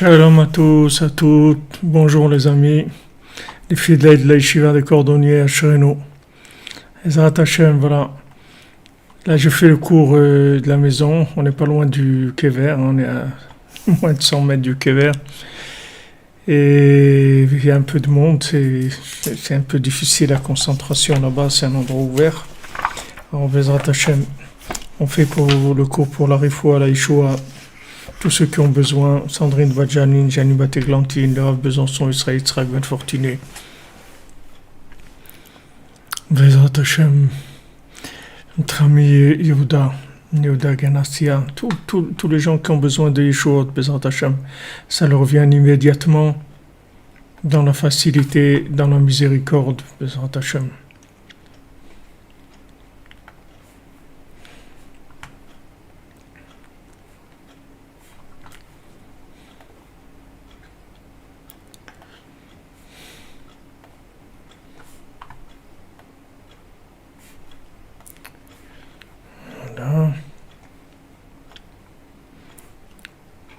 Shalom à tous, à toutes. Bonjour les amis, les fidèles de la Yeshiva des Cordonniers à Shreno. Ezrat Hashem, voilà. Là, je fais le cours de la maison. On n'est pas loin du Kever, on est à moins de 100 mètres du Kever. Et il y a un peu de monde, c'est un peu difficile la concentration là-bas, c'est un endroit ouvert. Alors, Ezrat Hashem, on fait pour le cours pour la Refoua, la Yeshua. Tous ceux qui ont besoin, Sandrine Vadjanine, Jani Bateglantine, le Rav Besançon, Israël Yitzhak Ben Fortuné, Bezrat Hashem, notre ami Yehuda Ganassia, tous les gens qui ont besoin de Yeshua, Bezrat Hashem, ça leur vient immédiatement dans la facilité, dans la miséricorde, Bezrat Hashem.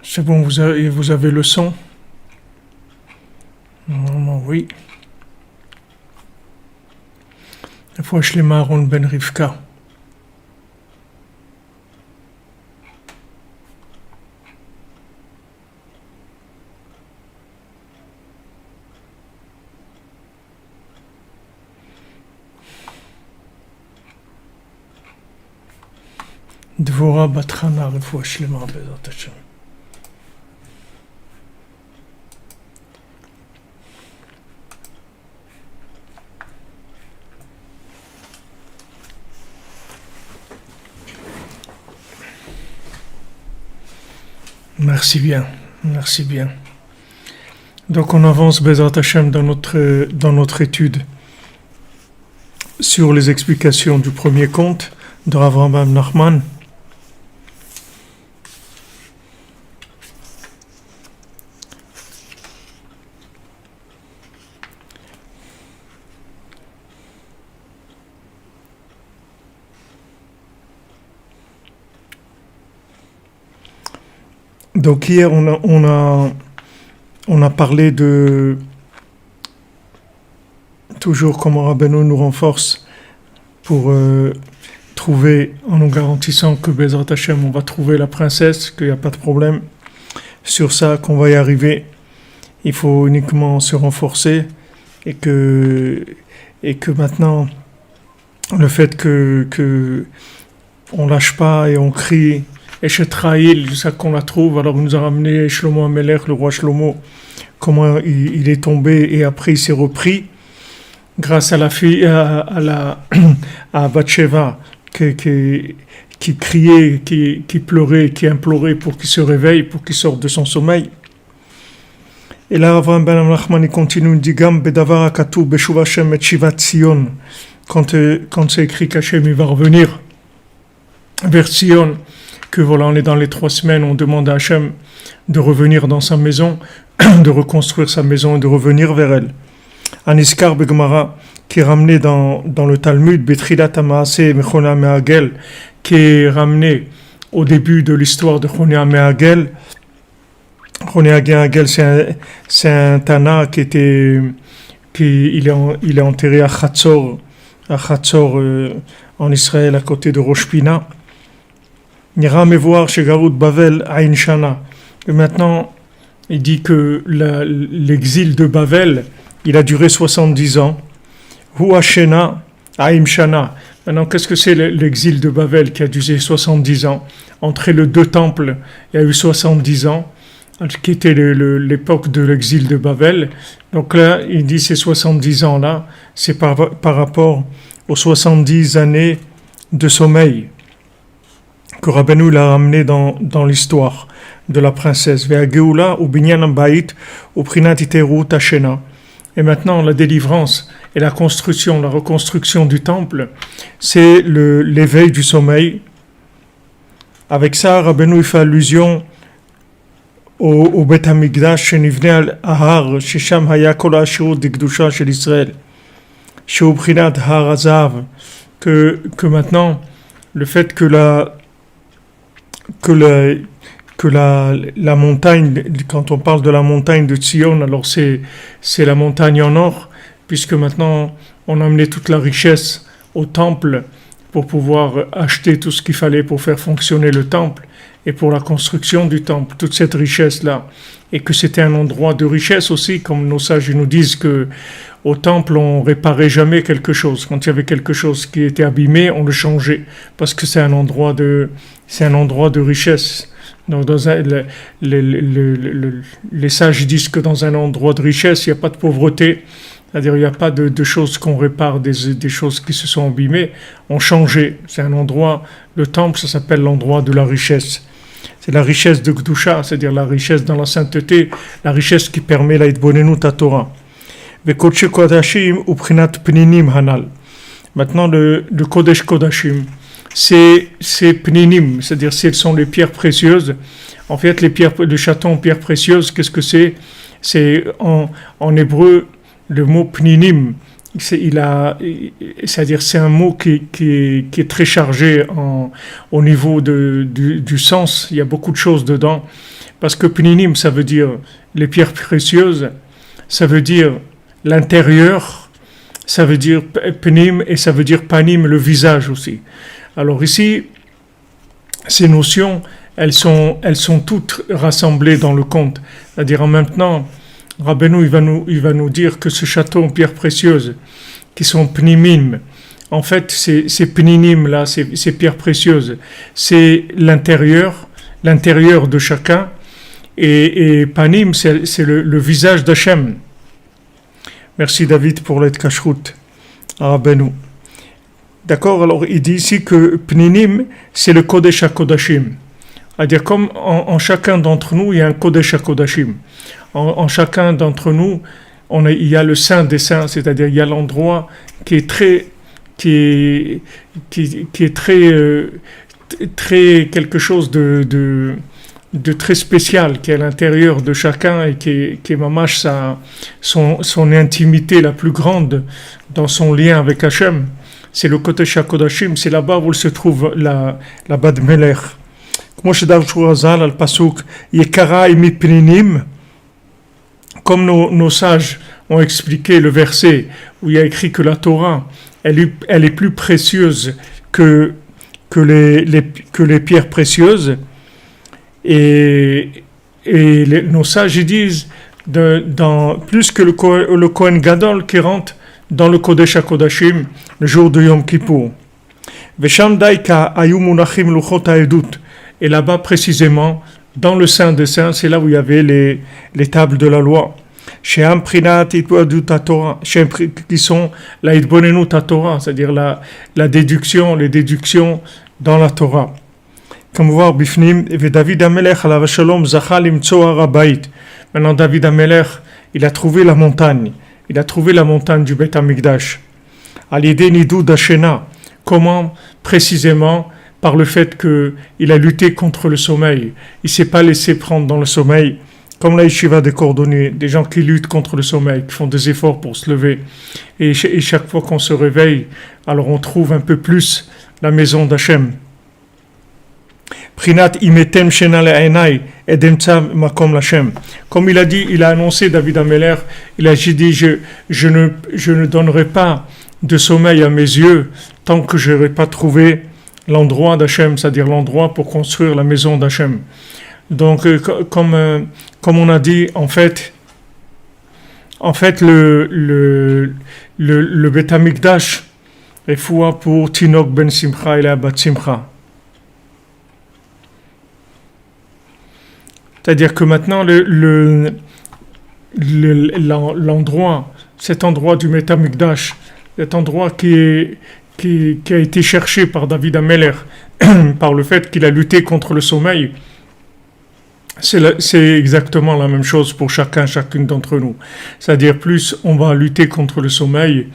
C'est bon, vous avez le son? Normalement, oui. La fois, je l'ai marron Ben Rivka. Dvora Batrana, la fois, je l'ai marron Ben Rivka. Merci bien, merci bien. Donc on avance Bezrat Hashem dans notre étude sur les explications du premier conte de Rav Rambam Nachman. Donc hier on a parlé de toujours comment Rabbeinu nous renforce pour trouver, en nous garantissant que Bezrat Hashem on va trouver la princesse, qu'il n'y a pas de problème sur ça, qu'on va y arriver. Il faut uniquement se renforcer et que maintenant le fait que on lâche pas et on crie et chez Traïl, jusqu'à qu'on la trouve. Alors il nous a ramené Shlomo Amelech, le roi Shlomo, comment il est tombé et après il s'est repris grâce à la fille, à Bathsheba, qui criait, qui pleurait, qui implorait pour qu'il se réveille, pour qu'il sorte de son sommeil. Et là, Avraham Ben Nachman continue, il dit Gam bedavar akatou beshuv Hashem et shivat Sion, quand c'est écrit qu'Hashem il va revenir vers Sion, que voilà, on est dans les 3 semaines, on demande à Hachem de revenir dans sa maison, de reconstruire sa maison et de revenir vers elle. Aniskar Begmara, qui est ramené dans le Talmud, Betrilat Amaase Mechona Me'agel, qui est ramené au début de l'histoire de Chonia Me'agel. Chonia Me'agel, c'est un Tana il est enterré à Chatzor en Israël, à côté de Rosh Pina. Nira me voir chez Garout Bavel à Inshana. Et maintenant, il dit que l'exil de Bavel, il a duré 70 ans. Hu Hashena à Imshana. Maintenant, qu'est-ce que c'est l'exil de Bavel qui a duré 70 ans? Entre les 2 temples, il y a eu 70 ans, qui était l'époque de l'exil de Bavel. Donc là, il dit ces 70 ans-là, c'est par rapport aux 70 années de sommeil que Rabbeinu l'a ramené dans l'histoire de la princesse. Ve'ageula ou binyan bayit ou prinat iteru tashena. Et maintenant, la délivrance et la reconstruction du temple, c'est l'éveil du sommeil. Avec ça, Rabbeinu fait allusion au Bet Hamikdash shenivne al ahar shesham haya kol ha'ashirut dikdusha shel Israël. Sheu prinat har hazav. Que maintenant, le fait que que la montagne, quand on parle de la montagne de Tzion, alors c'est la montagne en or, puisque maintenant on a amené toute la richesse au temple pour pouvoir acheter tout ce qu'il fallait pour faire fonctionner le temple et pour la construction du temple, toute cette richesse-là. Et que c'était un endroit de richesse aussi, comme nos sages nous disent que au temple, on réparait jamais quelque chose. Quand il y avait quelque chose qui était abîmé, on le changeait, parce que c'est un endroit de richesse. Donc les sages disent que dans un endroit de richesse, il n'y a pas de pauvreté. C'est-à-dire, il n'y a pas de choses qu'on répare, des choses qui se sont abîmées, on changeait. C'est un endroit, le temple, ça s'appelle l'endroit de la richesse. C'est la richesse de Gdusha, c'est-à-dire la richesse dans la sainteté, la richesse qui permet la Hitbonenut Torah. Vekodesh Kodashim uprinat pninim hanal. Maintenant, le Kodesh Kodashim, c'est pninim, c'est-à-dire ce sont les pierres précieuses. En fait, le château en pierres précieuses, qu'est-ce que c'est? C'est en hébreu, le mot pninim, c'est-à-dire c'est un mot qui est très chargé au niveau du sens. Il y a beaucoup de choses dedans. Parce que pninim, ça veut dire les pierres précieuses, ça veut dire l'intérieur, ça veut dire pnim et ça veut dire panim, le visage aussi. Alors ici, ces notions, elles sont toutes rassemblées dans le conte. C'est-à-dire en même temps, Rabbeinu il va nous dire que ce château en pierres précieuses, qui sont pnimim, en fait, ces pninim là, ces pierres précieuses, c'est l'intérieur de chacun, et panim, c'est le visage d'Hachem. Merci David pour l'aide kashrut à Rabbeinu. D'accord, alors il dit ici que pninim, c'est le Kodesh HaKodashim. C'est-à-dire comme en chacun d'entre nous, il y a un Kodesh HaKodashim. En chacun d'entre nous, il y a le Saint des Saints, c'est-à-dire il y a l'endroit qui est très quelque chose de très spécial, qui est à l'intérieur de chacun et qui est mamash son intimité la plus grande dans son lien avec Hachem. C'est le Kodesh HaKodashim, c'est là-bas où se trouve la Bad Melech. Comme nos sages ont expliqué le verset où il y a écrit que la Torah, elle est plus précieuse que les pierres précieuses, et nos sages ils disent plus que le Kohen Gadol qui rentre dans le Kodesh HaKodashim le jour de Yom Kippour. Vesham daika ayu munachim luchot ha'edut. Et là-bas précisément, dans le Saint des Saints, c'est là où il y avait les tables de la loi. She'am prinat hitbonenut Torah, qui sont la hitbonenut Torah, c'est-à-dire la déduction, les déductions dans la Torah. Comme voir bifnim, et David Amelech alav shalom zacha limtso har habayit. Maintenant David Amelech, il a trouvé la montagne du Beth Amikdash. Al-Yedei Nidud Hashena. Comment? Précisément par le fait qu'il a lutté contre le sommeil. Il ne s'est pas laissé prendre dans le sommeil, comme la yeshiva des cordonniers, des gens qui luttent contre le sommeil, qui font des efforts pour se lever. Et chaque fois qu'on se réveille, alors on trouve un peu plus la maison d'Hachem. Prinat imetem shena le'enai edemtsa makom l'Hachem. Comme il a dit, il a annoncé, David Ameler, il a dit, je ne donnerai pas de sommeil à mes yeux tant que je n'aurai pas trouvé l'endroit d'Hachem, c'est-à-dire l'endroit pour construire la maison d'Hachem. Donc, comme on a dit, en fait, le Beth Amikdash est foua pour Tinok ben Simcha et la Bat Simcha. C'est-à-dire que maintenant, l'endroit, cet endroit du Beth Amikdash, cet endroit qui a été cherché par David Ameler, par le fait qu'il a lutté contre le sommeil, c'est exactement la même chose pour chacune d'entre nous. C'est-à-dire, plus on va lutter contre le sommeil,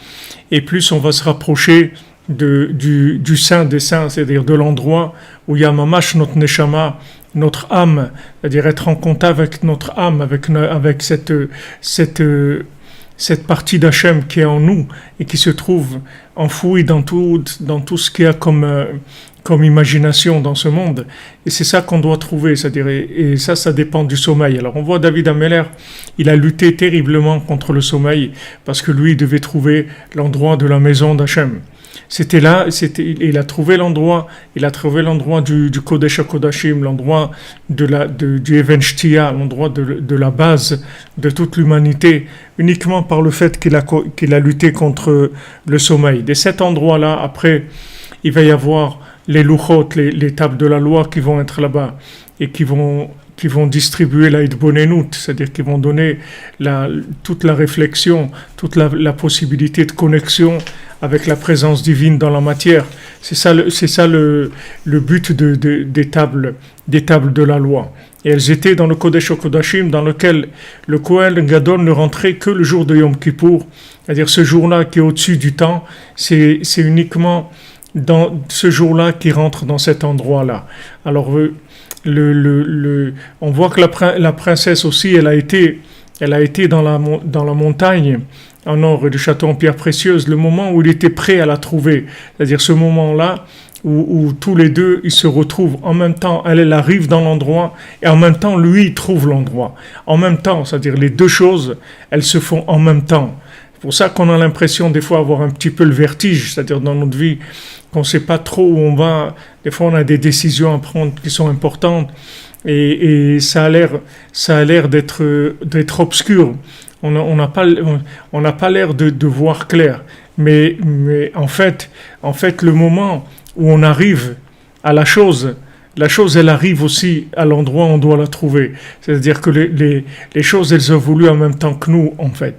et plus on va se rapprocher du Saint des Saints, c'est-à-dire de l'endroit où il y a mamash notre neshama, notre âme, c'est-à-dire être en contact avec notre âme, avec cette partie d'Hachem qui est en nous et qui se trouve enfouie dans tout ce qu'il y a comme comme imagination dans ce monde. Et c'est ça qu'on doit trouver, c'est-à-dire, et ça dépend du sommeil. Alors on voit David Ameller, il a lutté terriblement contre le sommeil parce que lui, il devait trouver l'endroit de la maison d'Hachem. Il a trouvé l'endroit du Kodesh HaKodashim, l'endroit du Even Shtia, l'endroit de la base de toute l'humanité, uniquement par le fait qu'il a lutté contre le sommeil. De cet endroit-là, après, il va y avoir les louchot, les tables de la loi qui vont être là-bas et qui vont distribuer la Hitbonenut, c'est-à-dire qui vont donner toute la réflexion, toute la possibilité de connexion avec la présence divine dans la matière. C'est ça le but des tables de la loi. Et elles étaient dans le Kodesh HaKodashim, dans lequel le Kohen Gadol ne rentrait que le jour de Yom Kippour, c'est-à-dire ce jour-là qui est au-dessus du temps, c'est uniquement dans ce jour-là qu'il rentre dans cet endroit-là. Alors, on voit que la princesse aussi, elle a été dans la montagne en or et du château en pierre précieuse, le moment où il était prêt à la trouver, c'est-à-dire ce moment-là où tous les deux ils se retrouvent en même temps. Elle arrive dans l'endroit et en même temps lui il trouve l'endroit en même temps, c'est-à-dire les deux choses elles se font en même temps. C'est pour ça qu'on a l'impression des fois avoir un petit peu le vertige, c'est-à-dire dans notre vie qu'on ne sait pas trop où on va. Des fois on a des décisions à prendre qui sont importantes et ça a l'air d'être obscur. On n'a pas l'air de voir clair, mais en fait le moment où on arrive à la chose elle arrive aussi à l'endroit où on doit la trouver. C'est-à-dire que les choses elles évoluent en même temps que nous en fait.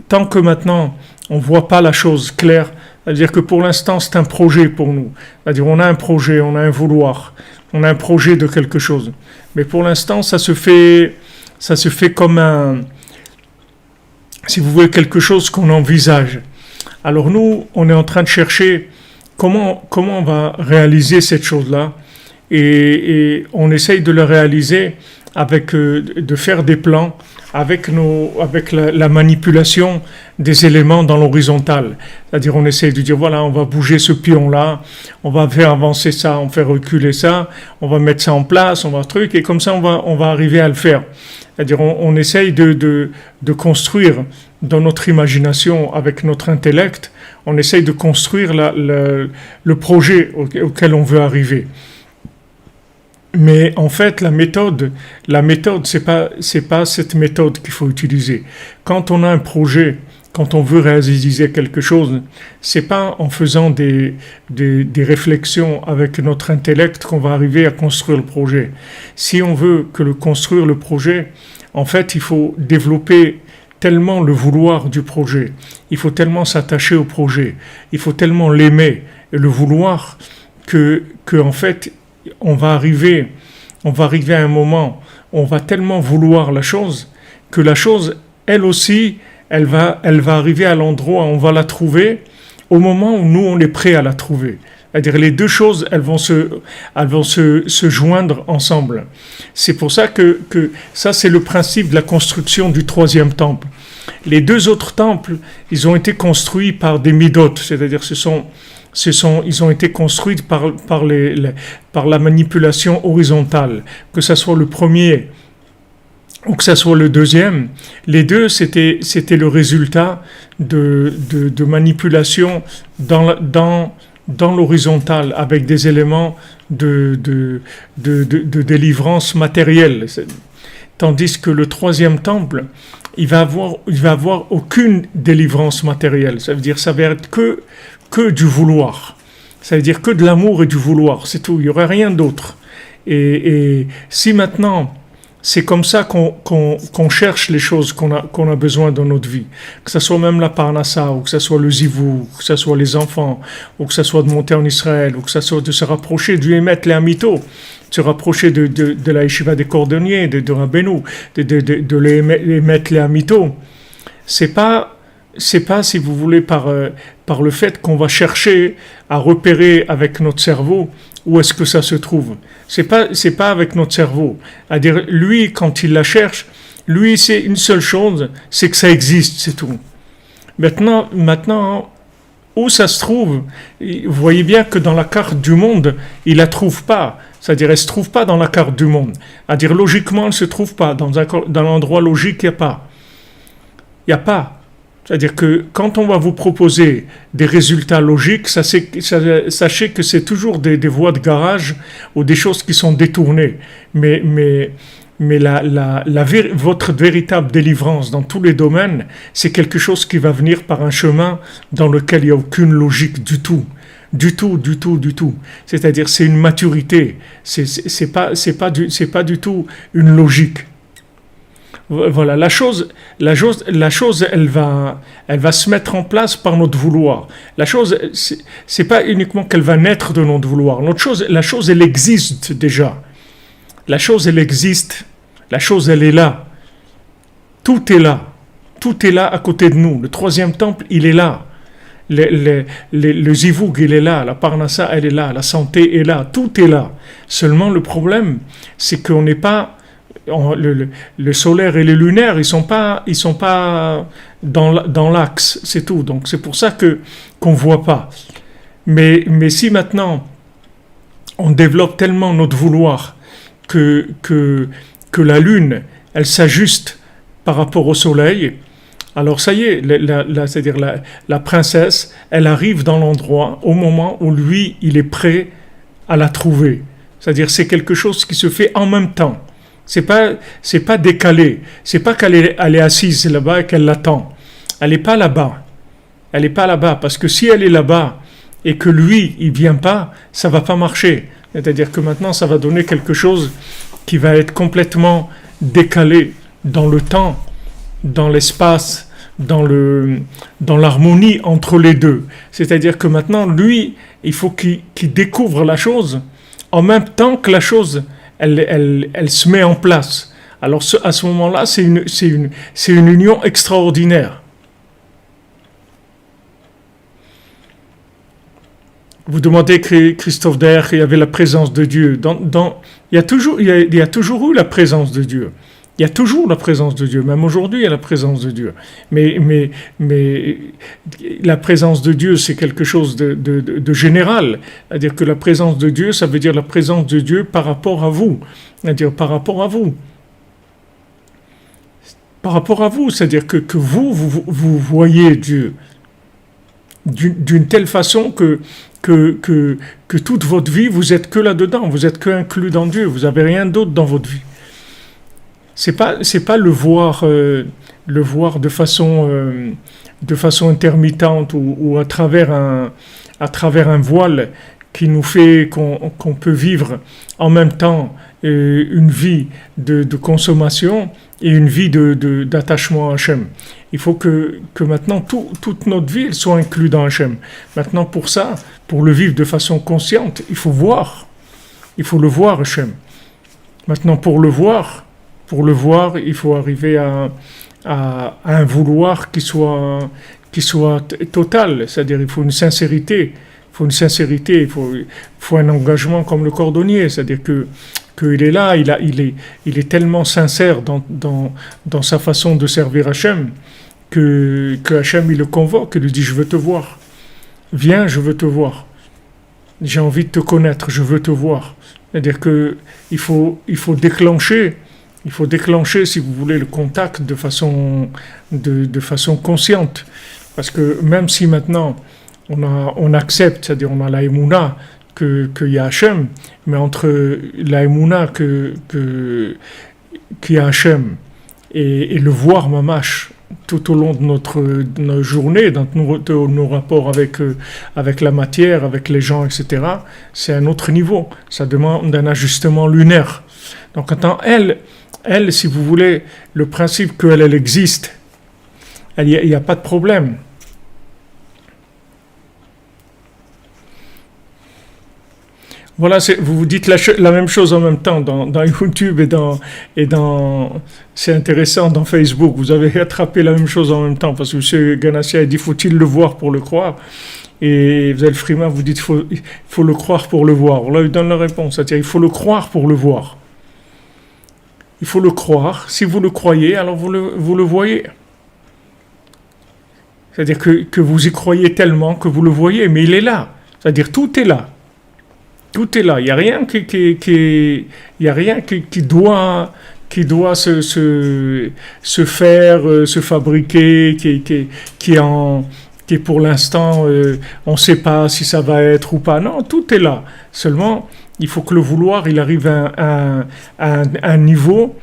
Tant que maintenant on voit pas la chose claire, c'est-à-dire que pour l'instant c'est un projet pour nous. C'est-à-dire on a un projet, on a un vouloir, on a un projet de quelque chose. Mais pour l'instant ça se fait comme si vous voulez, quelque chose qu'on envisage. Alors nous, on est en train de chercher comment on va réaliser cette chose-là, et on essaye de le réaliser de faire des plans avec la manipulation des éléments dans l'horizontale. C'est-à-dire on essaye de dire voilà, on va bouger ce pion-là, on va faire avancer ça, on fait reculer ça, on va mettre ça en place, et comme ça on va arriver à le faire. C'est-à-dire on essaye de construire dans notre imagination, avec notre intellect, on essaye de construire le projet auquel on veut arriver. Mais en fait, la méthode, c'est pas cette méthode qu'il faut utiliser. Quand on a un projet, quand on veut réaliser quelque chose, c'est pas en faisant des réflexions avec notre intellect qu'on va arriver à construire le projet. Si on veut construire le projet, en fait, il faut développer tellement le vouloir du projet, il faut tellement s'attacher au projet, il faut tellement l'aimer et le vouloir que en fait, on va arriver à un moment où on va tellement vouloir la chose que la chose, elle aussi, elle va arriver à l'endroit où on va la trouver au moment où nous, on est prêt à la trouver. C'est-à-dire les deux choses, elles vont se joindre ensemble. C'est pour ça que ça, c'est le principe de la construction du troisième temple. Les deux autres temples, ils ont été construits par des midot, c'est-à-dire ils ont été construits par la manipulation horizontale, que ce soit le premier ou que ce soit le deuxième. Les deux, c'était le résultat de manipulation dans l'horizontale, avec des éléments de délivrance matérielle. Tandis que le troisième temple, il va avoir aucune délivrance matérielle. Ça veut dire, ça va être que du vouloir. Ça veut dire que de l'amour et du vouloir, c'est tout. Il n'y aurait rien d'autre. Et si maintenant, c'est comme ça qu'on cherche les choses qu'on a besoin dans notre vie, que ce soit même la parnassa, ou que ce soit le zivou, que ce soit les enfants, ou que ce soit de monter en Israël, ou que ce soit de se rapprocher du Emet Lehamito, de se rapprocher de la yeshiva des cordonniers, de Rabbeinu, de l'Emet Lehamito. C'est pas, si vous voulez, par le fait qu'on va chercher à repérer avec notre cerveau où est-ce que ça se trouve. C'est pas avec notre cerveau. C'est-à-dire, lui, quand il la cherche, lui, c'est une seule chose, c'est que ça existe, c'est tout. Maintenant, où ça se trouve, vous voyez bien que dans la carte du monde, il la trouve pas. C'est-à-dire, elle ne se trouve pas dans la carte du monde. C'est-à-dire, logiquement, elle ne se trouve pas. Dans l'endroit logique, il n'y a pas. Il n'y a pas. C'est-à-dire que quand on va vous proposer des résultats logiques, sachez que c'est toujours des voies de garage ou des choses qui sont détournées. Mais votre véritable délivrance dans tous les domaines, c'est quelque chose qui va venir par un chemin dans lequel il n'y a aucune logique du tout. Du tout. C'est-à-dire, c'est une maturité. C'est pas du tout une logique. Voilà, la chose, elle va se mettre en place par notre vouloir. La chose, c'est pas uniquement qu'elle va naître de notre vouloir. La chose, elle existe déjà. La chose, elle existe. La chose, elle est là. Tout est là. Tout est là à côté de nous. Le troisième temple, il est là. Le zivoug, il est là. La parnassa, elle est là. La santé est là. Tout est là. Seulement, le problème, c'est qu'on n'est pas... Le solaire et le lunaire, ils sont pas dans l'axe, c'est tout. Donc c'est pour ça qu'on voit pas. Mais si maintenant on développe tellement notre vouloir que la lune, elle s'ajuste par rapport au soleil, alors ça y est, c'est-à-dire la princesse, elle arrive dans l'endroit au moment où lui, il est prêt à la trouver. C'est-à-dire c'est quelque chose qui se fait en même temps. C'est pas décalé. C'est pas qu'elle est assise là-bas et qu'elle l'attend. Elle n'est pas là-bas. Elle n'est pas là-bas. Parce que si elle est là-bas et que lui, il vient pas, ça va pas marcher. C'est-à-dire que maintenant, ça va donner quelque chose qui va être complètement décalé dans le temps, dans l'espace, dans l'harmonie entre les deux. C'est-à-dire que maintenant, lui, il faut qu'il découvre la chose en même temps que la chose elle se met en place. Alors à ce moment-là, c'est une union extraordinaire. Vous demandez, Christophe Daher, il y avait la présence de Dieu. Il y a toujours eu la présence de Dieu. Il y a toujours la présence de Dieu. Même aujourd'hui, il y a la présence de Dieu. Mais la présence de Dieu, c'est quelque chose de général. C'est-à-dire que la présence de Dieu, ça veut dire la présence de Dieu par rapport à vous. C'est-à-dire par rapport à vous. Par rapport à vous. C'est-à-dire que vous voyez Dieu d'une telle façon que toute votre vie, vous êtes que là-dedans. Vous êtes que inclus dans Dieu. Vous n'avez rien d'autre dans votre vie. C'est pas le voir de façon intermittente ou à travers un voile qui nous fait qu'on peut vivre en même temps une vie de consommation et une vie d'attachement à Hachem. Il faut que maintenant toute notre vie soit inclue dans Hachem. Maintenant pour ça, pour le vivre de façon consciente, il faut le voir Hachem. Maintenant pour le voir, il faut arriver à un vouloir qui soit total. C'est-à-dire, il faut une sincérité. Il faut un engagement comme le cordonnier. C'est-à-dire qu'il est là, il est tellement sincère dans sa façon de servir Hachem que Hachem, il le convoque et lui dit, je veux te voir. Viens, je veux te voir. J'ai envie de te connaître, je veux te voir. C'est-à-dire qu'il faut déclencher. Il faut déclencher, si vous voulez, le contact de façon consciente. Parce que même si maintenant on accepte, c'est-à-dire on a la Emouna, qu'il y a Hachem, mais entre la Emouna qu'il y a Hachem et le voir mamash tout au long de notre journée, dans nos rapports avec la matière, avec les gens, etc., c'est un autre niveau. Ça demande un ajustement lunaire. Donc quand elle, si vous voulez, le principe qu'elle existe, il n'y a pas de problème. Voilà, vous dites la même chose en même temps dans YouTube et dans c'est intéressant, dans Facebook. Vous avez attrapé la même chose en même temps, parce que M. Ganassia dit, faut-il le voir pour le croire? Et vous avez le Frima, vous dites, il faut le croire pour le voir. Là, il donne la réponse, c'est-à-dire, il faut le croire pour le voir. Il faut le croire. Si vous le croyez, alors vous le voyez. C'est-à-dire que vous y croyez tellement que vous le voyez, mais il est là. C'est-à-dire tout est là. Tout est là. Il n'y a rien il y a rien qui doit se faire, se fabriquer, qui est pour l'instant, on ne sait pas si ça va être ou pas. Non, tout est là. Seulement, il faut que le vouloir, il arrive à un niveau,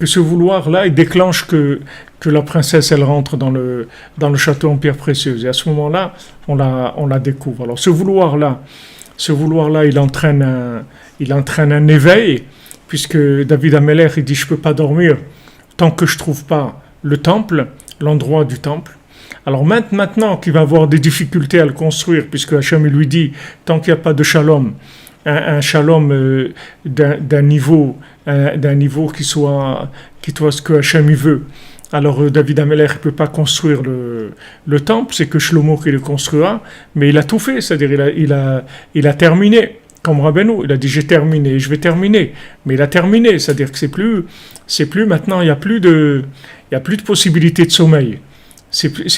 que ce vouloir-là, il déclenche que la princesse, elle rentre dans le château en pierre précieuse. Et à ce moment-là, on la découvre. Alors, ce vouloir-là, il entraîne un éveil, puisque David Ameller, il dit, je ne peux pas dormir tant que je ne trouve pas le temple, l'endroit du temple. Alors maintenant qu'il va avoir des difficultés à le construire, puisque Hachem lui dit, tant qu'il n'y a pas de shalom, un shalom d'un niveau qui soit ce que Hachem veut. Alors David Ameller ne peut pas construire le temple, c'est que Shlomo qui le construira, mais il a tout fait, c'est-à-dire il a terminé. Comme Rabbeinu, il a dit j'ai terminé, je vais terminer, mais il a terminé, c'est-à-dire que c'est plus maintenant, il n'y a plus de possibilité de sommeil.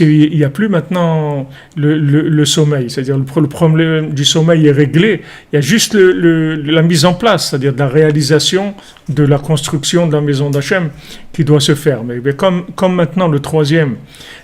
Il n'y a plus maintenant le sommeil, c'est-à-dire le problème du sommeil est réglé, il y a juste la mise en place, c'est-à-dire de la réalisation de la construction de la maison d'Hachem qui doit se faire. Mais comme maintenant le troisième,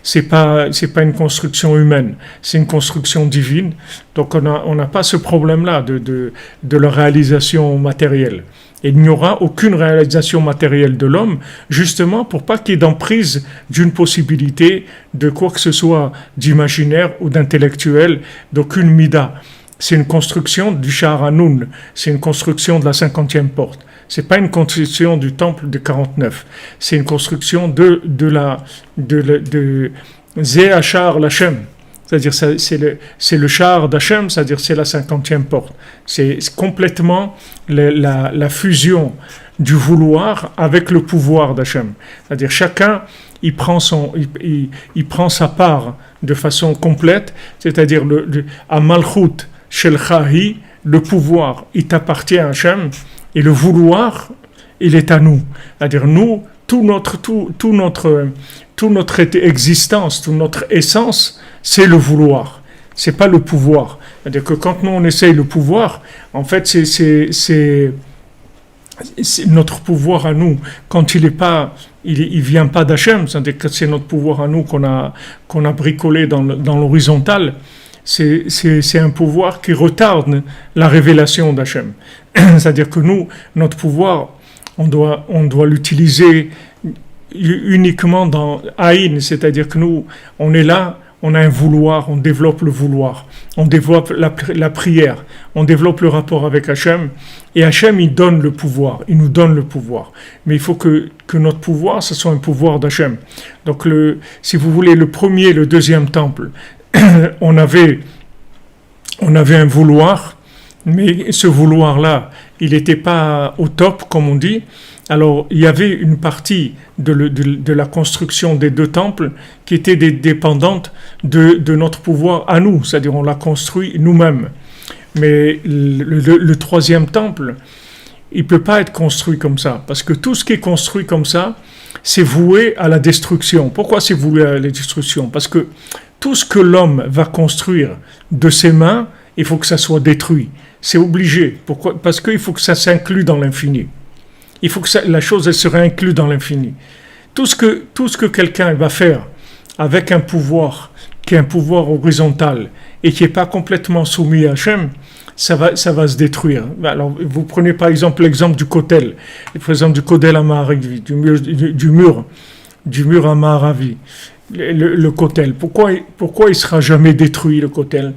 c'est pas une construction humaine, c'est une construction divine, donc on n'a pas ce problème-là de la réalisation matérielle. Et il n'y aura aucune réalisation matérielle de l'homme, justement pour pas qu'il y ait d'emprise d'une possibilité de quoi que ce soit d'imaginaire ou d'intellectuel, d'aucune mida. C'est une construction du Shahar Hanoun, c'est une construction de la 50e porte. C'est pas une construction du temple de 49. C'est une construction de Zé Hachar Lachem. C'est-à-dire c'est le char d'Hachem, c'est-à-dire c'est la 50e porte. C'est complètement la fusion du vouloir avec le pouvoir d'Hachem. C'est-à-dire chacun, il prend sa part de façon complète, c'est-à-dire à Malchut Shel Chahi, le pouvoir, il t'appartient à Hachem, et le vouloir, il est à nous. C'est-à-dire nous, toute notre existence, toute notre essence, c'est le vouloir. C'est pas le pouvoir. C'est-à-dire que quand nous on essaye le pouvoir, en fait c'est notre pouvoir à nous. Quand il vient pas d'Hachem, c'est-à-dire que c'est notre pouvoir à nous qu'on a bricolé dans l'horizontale. C'est un pouvoir qui retarde la révélation d'Hachem. C'est-à-dire que nous, notre pouvoir, on doit l'utiliser uniquement dans Aïn, c'est-à-dire que nous, on est là, on a un vouloir, on développe le vouloir, on développe la prière, on développe le rapport avec Hachem, et Hachem, il donne le pouvoir, il nous donne le pouvoir. Mais il faut que notre pouvoir, ce soit un pouvoir d'Hachem. Donc, si vous voulez, le premier, le deuxième temple, on avait un vouloir, mais ce vouloir-là, il n'était pas au top, comme on dit. Alors, il y avait une partie de la construction des deux temples qui était dépendante de notre pouvoir à nous, c'est-à-dire on l'a construit nous-mêmes. Mais le troisième temple, il ne peut pas être construit comme ça, parce que tout ce qui est construit comme ça, c'est voué à la destruction. Pourquoi c'est voué à la destruction ? Parce que tout ce que l'homme va construire de ses mains, il faut que ça soit détruit. C'est obligé. Pourquoi ? Parce qu'il faut que ça s'inclue dans l'infini. Il faut que la chose elle se réinclue dans l'infini. Tout ce que quelqu'un va faire avec un pouvoir qui est un pouvoir horizontal et qui n'est pas complètement soumis à Hachem, ça va se détruire. Alors, vous prenez par exemple l'exemple du kotel, par exemple du kotel à Maharavi, du mur à Maharavi, le kotel. Pourquoi il ne sera jamais détruit, le kotel ?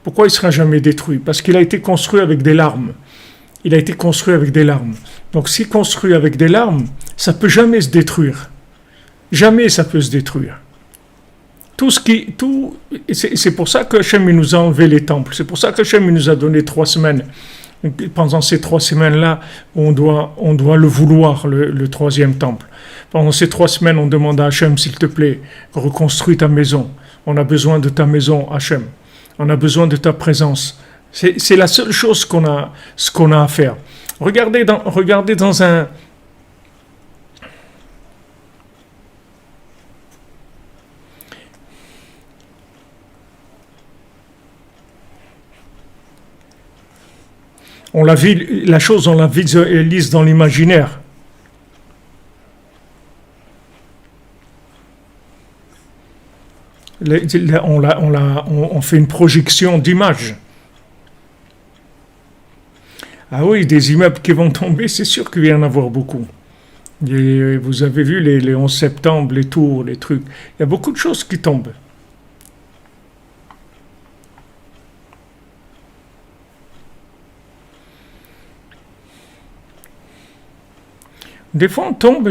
Pourquoi il ne sera jamais détruit ? Parce qu'il a été construit avec des larmes. Il a été construit avec des larmes. Donc, si construit avec des larmes, ça ne peut jamais se détruire. Jamais ça peut se détruire. C'est pour ça que Hachem nous a enlevé les temples. C'est pour ça que Hachem nous a donné 3 semaines. Pendant ces 3 semaines-là, on doit le vouloir, le troisième temple. Pendant ces 3 semaines, on demande à Hachem, s'il te plaît, reconstruis ta maison. On a besoin de ta maison, Hachem. On a besoin de ta présence. C'est la seule chose qu'on a à faire. Regardez dans un... La chose, on la visualise dans l'imaginaire. On fait une projection d'image. Ah oui, des immeubles qui vont tomber, c'est sûr qu'il va y en avoir beaucoup. Et vous avez vu les 11 septembre, les tours, les trucs. Il y a beaucoup de choses qui tombent. Des fois, on tombe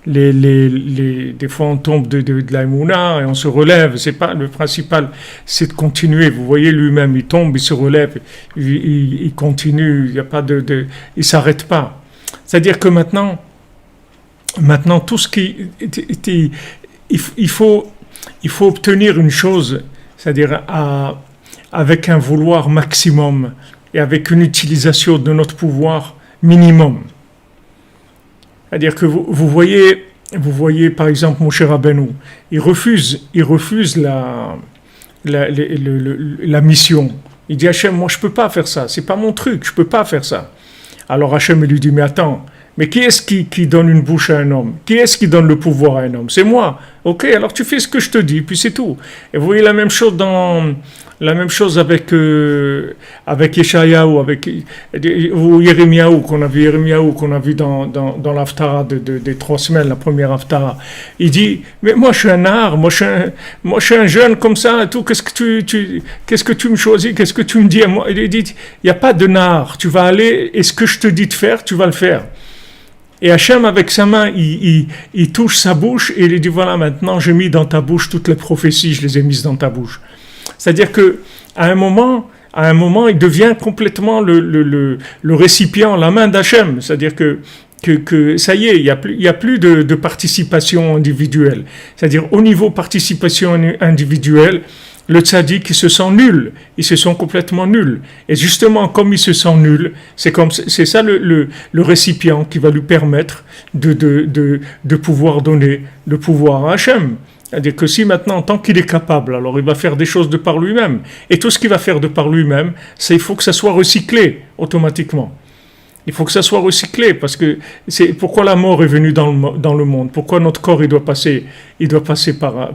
des fois on tombe de la Mouna et on se relève. C'est pas le principal, c'est de continuer. Vous voyez lui-même, il tombe, il se relève, il continue. Il y a pas il s'arrête pas. C'est-à-dire que maintenant tout ce qui, il faut obtenir une chose, c'est-à-dire avec un vouloir maximum et avec une utilisation de notre pouvoir minimum. C'est-à-dire que vous voyez par exemple Moshe Rabbeinu, il refuse la mission. Il dit Hachem, moi je peux pas faire ça, c'est pas mon truc, je peux pas faire ça. Alors Hachem lui dit mais attends, mais qui est-ce qui donne une bouche à un homme? Qui est-ce qui donne le pouvoir à un homme? C'est moi. Ok, alors tu fais ce que je te dis, puis c'est tout. Et vous voyez la même chose avec Yeshayahu, ou Yirmiyahu, qu'on a vu dans l'Haftara des 3 semaines, la première Haftara. Il dit, mais moi je suis un art, moi je suis un jeune comme ça, tout, qu'est-ce que tu me choisis, qu'est-ce que tu me dis à moi? Il dit, il n'y a pas de nar, tu vas aller, et ce que je te dis de faire, tu vas le faire. Et Hachem, avec sa main, il touche sa bouche et il dit, voilà, maintenant j'ai mis dans ta bouche toutes les prophéties, je les ai mises dans ta bouche. C'est-à-dire que à un moment, il devient complètement le récipient, la main d'Hachem. C'est-à-dire que ça y est, il y a plus de participation individuelle. C'est-à-dire au niveau participation individuelle, le tzaddik, il se sent nul, il se sent complètement nul. Et justement, comme il se sent nul, c'est ça le récipient qui va lui permettre de pouvoir donner le pouvoir à Hachem. C'est-à-dire que si maintenant, tant qu'il est capable, alors il va faire des choses de par lui-même. Et tout ce qu'il va faire de par lui-même, il faut que ça soit recyclé automatiquement. Il faut que ça soit recyclé, parce que c'est pourquoi la mort est venue dans le monde. Pourquoi notre corps il doit passer par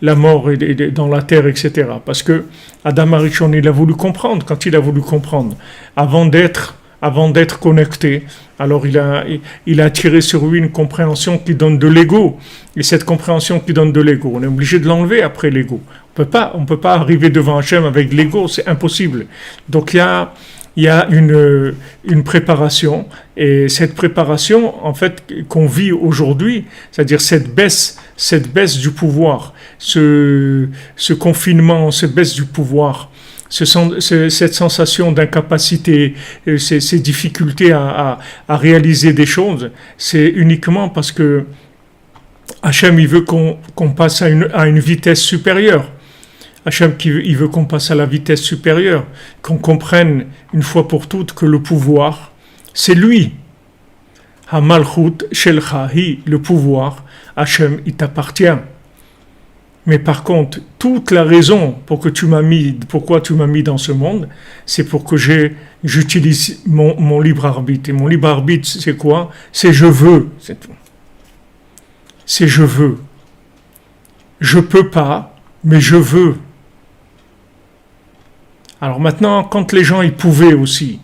la mort dans la terre, etc. Parce que Adam Arishon, il a voulu comprendre. Quand il a voulu comprendre, avant d'être connecté, alors il a tiré sur lui une compréhension qui donne de l'ego. Et cette compréhension qui donne de l'ego, on est obligé de l'enlever après l'ego. On peut pas arriver devant Hachem avec l'ego, c'est impossible. Donc il y a une préparation, et cette préparation, en fait, qu'on vit aujourd'hui, c'est-à-dire cette baisse du pouvoir, ce confinement, cette baisse du pouvoir, cette sensation d'incapacité, ces difficultés à réaliser des choses, c'est uniquement parce que Hachem, il veut qu'on passe à une vitesse supérieure. Hachem, il veut qu'on passe à la vitesse supérieure, qu'on comprenne une fois pour toutes que le pouvoir, c'est lui. Hamalchut shelchahi, le pouvoir, Hachem, il t'appartient. Mais par contre, toute la raison pourquoi tu m'as mis dans ce monde, c'est pour que j'utilise mon libre arbitre. Et mon libre arbitre, c'est quoi? C'est je veux. C'est tout. C'est je veux. Je peux pas, mais je veux. Alors maintenant, quand les gens ils pouvaient aussi,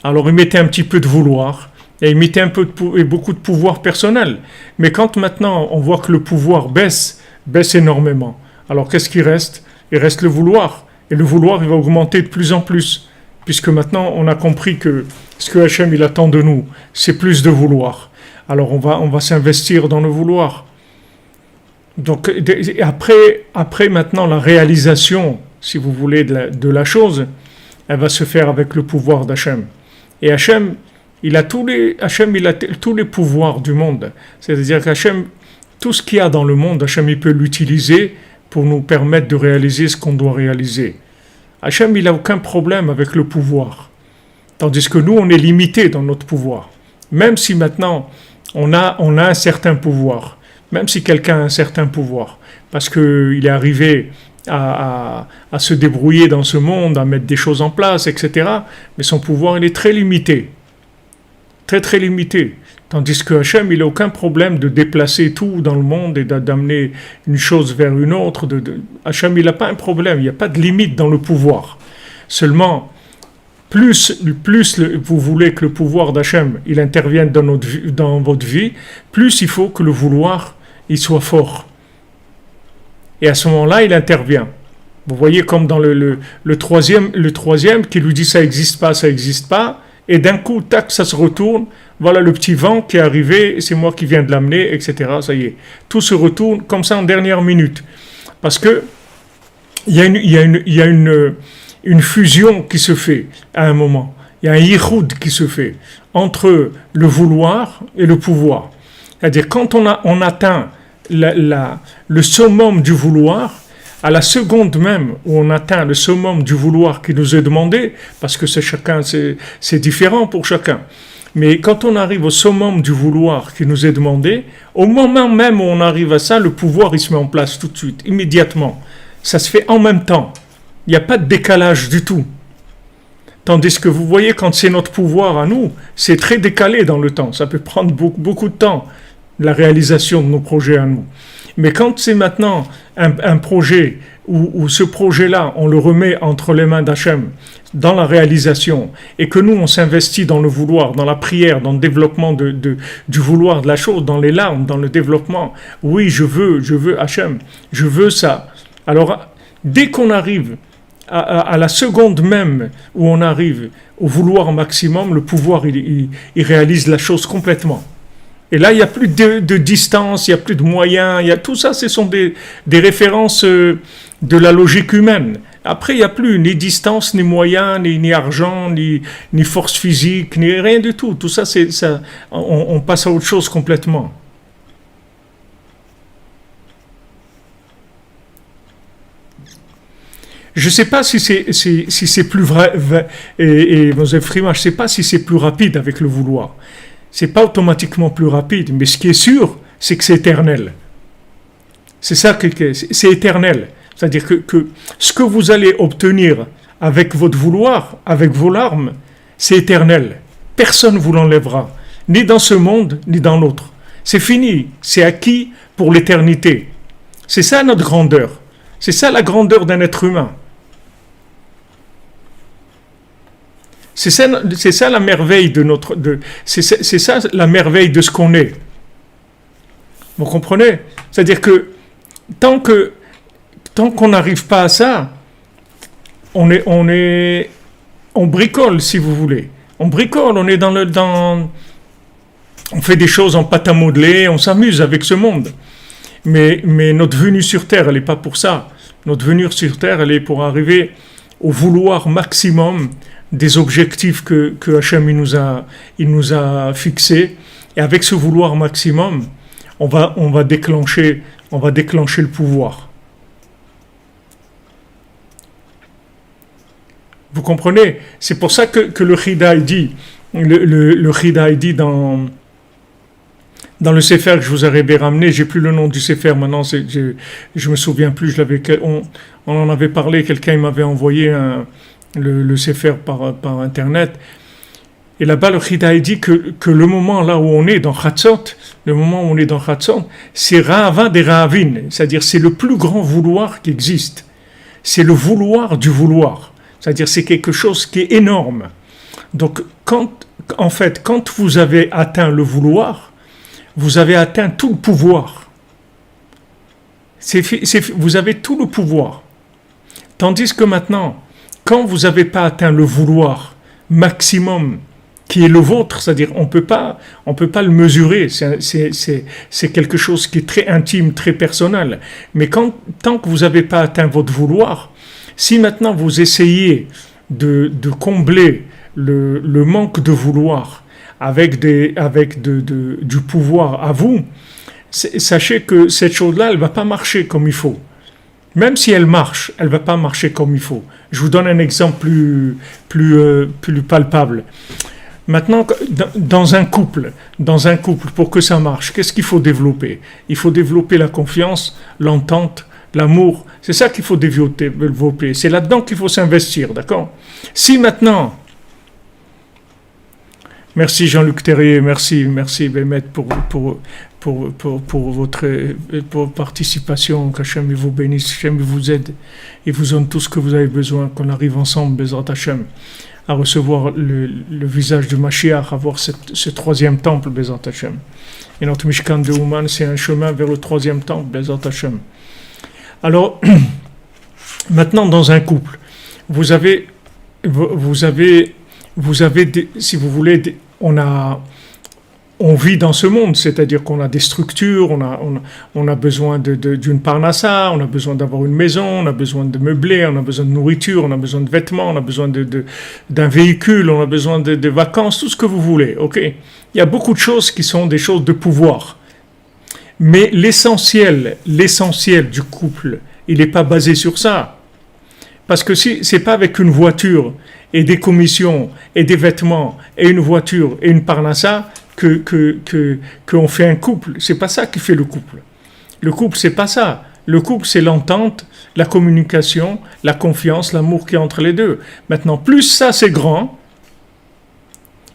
alors ils mettaient un petit peu de vouloir et ils mettaient beaucoup de pouvoir personnel. Mais quand maintenant on voit que le pouvoir baisse énormément, alors qu'est-ce qui reste? Il reste le vouloir. Et le vouloir, il va augmenter de plus en plus. Puisque maintenant on a compris que ce que Hachem il attend de nous, c'est plus de vouloir. Alors on va s'investir dans le vouloir. Donc après maintenant la réalisation, si vous voulez, de la chose, elle va se faire avec le pouvoir d'Hachem. Et Hachem, il a tous les pouvoirs du monde. C'est-à-dire qu'Hachem, tout ce qu'il y a dans le monde, Hachem, il peut l'utiliser pour nous permettre de réaliser ce qu'on doit réaliser. Hachem, il n'a aucun problème avec le pouvoir. Tandis que nous, on est limité dans notre pouvoir. Même si maintenant, on a un certain pouvoir. Même si quelqu'un a un certain pouvoir. Parce qu'il est arrivé à se débrouiller dans ce monde, à mettre des choses en place, etc. Mais son pouvoir, il est très limité. Très très limité. Tandis que Hachem, il n'a aucun problème de déplacer tout dans le monde et d'amener une chose vers une autre. Hachem, il n'a pas un problème, il n'y a pas de limite dans le pouvoir. Seulement, plus vous voulez que le pouvoir d'Hachem, il intervienne dans votre vie, plus il faut que le vouloir, il soit fort. Et à ce moment-là, il intervient. Vous voyez comme dans le troisième qui lui dit ça n'existe pas, et d'un coup, tac, ça se retourne, voilà le petit vent qui est arrivé, c'est moi qui viens de l'amener, etc. Ça y est, tout se retourne comme ça en dernière minute. Parce que il y a une fusion qui se fait à un moment. Il y a un yichoud qui se fait entre le vouloir et le pouvoir. C'est-à-dire quand on atteint le summum du vouloir, à la seconde même où on atteint le summum du vouloir qui nous est demandé, parce que c'est différent pour chacun, mais quand on arrive au summum du vouloir qui nous est demandé, au moment même où on arrive à ça, le pouvoir il se met en place tout de suite, immédiatement. Ça se fait en même temps. Il n'y a pas de décalage du tout. Tandis que vous voyez, quand c'est notre pouvoir à nous, c'est très décalé dans le temps. Ça peut prendre beaucoup de temps, la réalisation de nos projets à nous. Mais quand c'est maintenant un projet où ce projet-là, on le remet entre les mains d'Hachem, dans la réalisation, et que nous, on s'investit dans le vouloir, dans la prière, dans le développement du vouloir de la chose, dans les larmes, dans le développement. Oui, je veux Hachem, je veux ça. Alors, dès qu'on arrive à la seconde même où on arrive au vouloir maximum, le pouvoir, il réalise la chose complètement. Et là, il n'y a plus de distance, il n'y a plus de moyens, tout ça, ce sont des références de la logique humaine. Après, il n'y a plus ni distance, ni moyens, ni argent, ni force physique, ni rien du tout. Tout ça, on passe à autre chose complètement. Je ne sais pas si c'est plus vrai, et Moshe Frima, je ne sais pas si c'est plus rapide avec le vouloir. C'est pas automatiquement plus rapide, mais ce qui est sûr, c'est que c'est éternel. C'est ça c'est éternel. C'est-à-dire que ce que vous allez obtenir avec votre vouloir, avec vos larmes, c'est éternel. Personne ne vous l'enlèvera, ni dans ce monde, ni dans l'autre. C'est fini, c'est acquis pour l'éternité. C'est ça notre grandeur. C'est ça la grandeur d'un être humain. C'est ça la merveille c'est ça la merveille de ce qu'on est. Vous comprenez? C'est-à-dire que tant qu'on n'arrive pas à ça, on bricole, si vous voulez. On bricole, on est on fait des choses en pâte à modeler, on s'amuse avec ce monde. Mais notre venue sur Terre, elle n'est pas pour ça. Notre venue sur Terre, elle est pour arriver au vouloir maximum des objectifs que Hachem il nous a fixés. Et avec ce vouloir maximum, on va déclencher le pouvoir. Vous comprenez? C'est pour ça que le Chida dit, le Chida dit dans le Sefer que je vous avais ramené, j'ai plus le nom du Sefer maintenant, je me souviens plus, on en avait parlé, quelqu'un m'avait envoyé le Sefer par internet, et là-bas le Chida dit que le moment là où on est dans Chatzot, c'est Ra'ava des Ra'avin, c'est-à-dire c'est le plus grand vouloir qui existe, c'est le vouloir du vouloir, c'est-à-dire c'est quelque chose qui est énorme. Donc quand vous avez atteint le vouloir, vous avez atteint tout le pouvoir. Vous avez tout le pouvoir. Tandis que maintenant, quand vous n'avez pas atteint le vouloir maximum qui est le vôtre, c'est-à-dire on peut pas le mesurer, c'est quelque chose qui est très intime, très personnel. Mais tant que vous n'avez pas atteint votre vouloir, si maintenant vous essayez de combler le manque de vouloir avec du pouvoir à vous, sachez que cette chose-là, elle ne va pas marcher comme il faut. Même si elle marche, elle ne va pas marcher comme il faut. Je vous donne un exemple plus palpable. Maintenant, dans un couple, pour que ça marche, qu'est-ce qu'il faut développer? Il faut développer la confiance, l'entente, l'amour, c'est ça qu'il faut développer. C'est là-dedans qu'il faut s'investir, d'accord? Si maintenant, merci Jean-Luc Terrier, merci Bémet pour votre participation, qu'Hachem vous bénisse, Hachem vous aide et vous donne tout ce que vous avez besoin, qu'on arrive ensemble, Bezrat Hachem, à recevoir le visage de Mashiach, à voir ce troisième temple, Bezrat Hachem. Et notre Mishkan de Ouman, c'est un chemin vers le troisième temple, Bezrat Hachem. Alors, maintenant dans un couple, vous avez si vous voulez, on vit dans ce monde, c'est-à-dire qu'on a des structures, on a besoin d'une parnassa, on a besoin d'avoir une maison, on a besoin de meubler, on a besoin de nourriture, on a besoin de vêtements, on a besoin d'un véhicule, on a besoin de vacances, tout ce que vous voulez, ok? Il y a beaucoup de choses qui sont des choses de pouvoir. Mais l'essentiel du couple, il n'est pas basé sur ça. Parce que si c'est pas avec une voiture et des commissions et des vêtements et une voiture et une parnassa qu'on fait un couple, c'est pas ça qui fait le couple. Le couple, c'est pas ça. Le couple, c'est l'entente, la communication, la confiance, l'amour qui est entre les deux. Maintenant, plus ça c'est grand,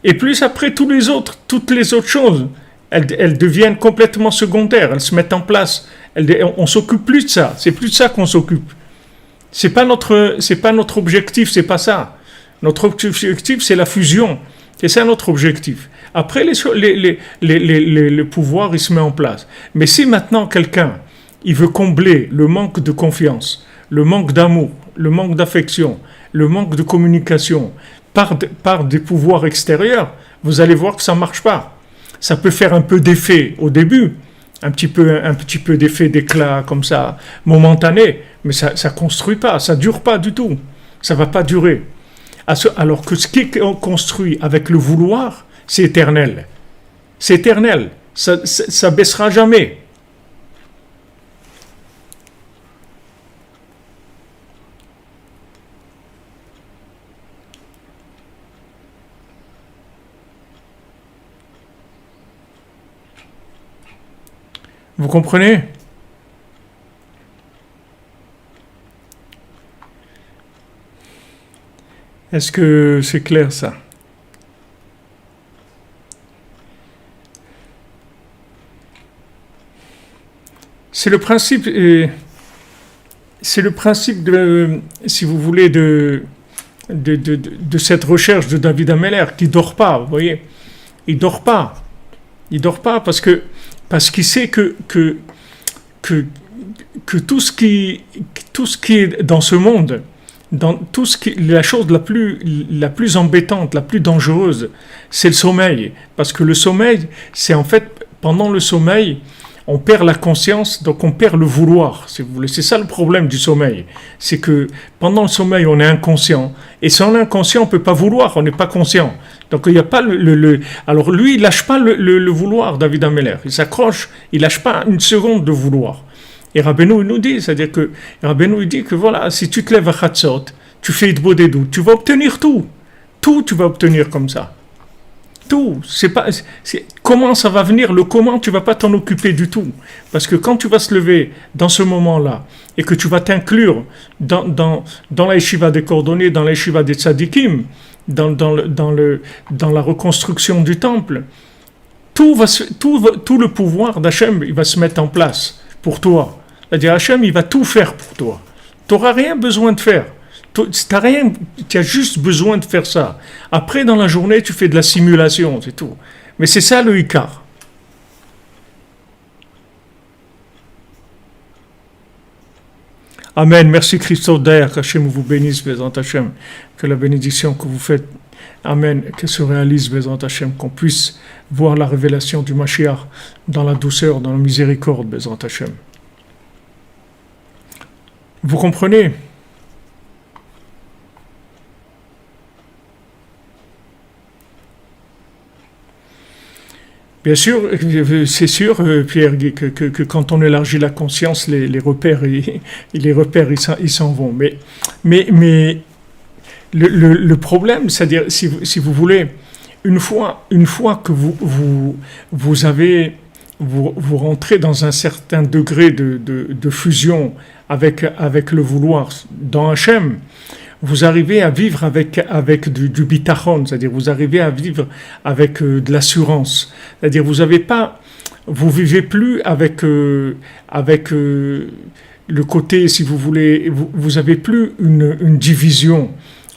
et plus après toutes les autres choses, elles deviennent complètement secondaires, elles se mettent en place. On s'occupe plus de ça. C'est plus de ça qu'on s'occupe. C'est pas notre objectif, c'est pas ça. Notre objectif, c'est la fusion. C'est ça notre objectif. Après, le pouvoir, il se met en place. Mais si maintenant quelqu'un, il veut combler le manque de confiance, le manque d'amour, le manque d'affection, le manque de communication par des pouvoirs extérieurs, vous allez voir que ça ne marche pas. Ça peut faire un peu d'effet au début, un petit peu d'effet d'éclat comme ça, momentané, mais ça ne construit pas, ça ne dure pas du tout. Ça ne va pas durer. Alors que ce qui est construit avec le vouloir, c'est éternel. C'est éternel. Ça baissera jamais. Vous comprenez? Est-ce que c'est clair ça? C'est le principe de, si vous voulez, de cette recherche de David Ameller qui dort pas, vous voyez? Il dort pas parce qu'il sait que tout ce qui est dans ce monde, la chose la plus embêtante, la plus dangereuse, c'est le sommeil. Parce que le sommeil, c'est en fait, pendant le sommeil, on perd la conscience, donc on perd le vouloir, si vous voulez. C'est ça le problème du sommeil. C'est que pendant le sommeil, on est inconscient. Et sans inconscient, on ne peut pas vouloir, on n'est pas conscient. Donc il n'y a pas Alors lui, il ne lâche pas le vouloir, David Ameller. Il s'accroche, il ne lâche pas une seconde de vouloir. Et Rabbeinu nous dit, c'est-à-dire que Rabbeinu dit que voilà, si tu te lèves à Chatzot, tu fais Idbo des doutes, tu vas obtenir tout. Tout, tu vas obtenir comme ça. Tout. Comment ça va venir, le comment, tu ne vas pas t'en occuper du tout. Parce que quand tu vas se lever dans ce moment-là, et que tu vas t'inclure dans la yeshiva des cordonniers, dans la yeshiva des tzadikim, dans la reconstruction du temple, tout le pouvoir d'Hachem, il va se mettre en place pour toi. C'est-à-dire Hachem, il va tout faire pour toi. Tu n'auras rien besoin de faire. Tu as juste besoin de faire ça. Après, dans la journée, tu fais de la simulation, c'est tout. Mais c'est ça le Ikar. Amen. Merci Christophe Daer, qu'Hachem vous bénisse, Bézant Hachem. Que la bénédiction que vous faites, Amen, qu'elle se réalise, Bézant Hachem, qu'on puisse voir la révélation du Mashiach dans la douceur, dans la miséricorde, Bézant Hachem. Vous comprenez? Bien sûr, c'est sûr, Pierre, que quand on élargit la conscience, les repères, ils s'en vont. Mais le problème, c'est-à-dire, si vous voulez, une fois que vous rentrez dans un certain degré de fusion avec le vouloir. Dans Hachem, vous arrivez à vivre avec du bitachon, c'est-à-dire vous arrivez à vivre avec de l'assurance. C'est-à-dire vous vivez plus avec le côté, si vous voulez, vous avez plus une division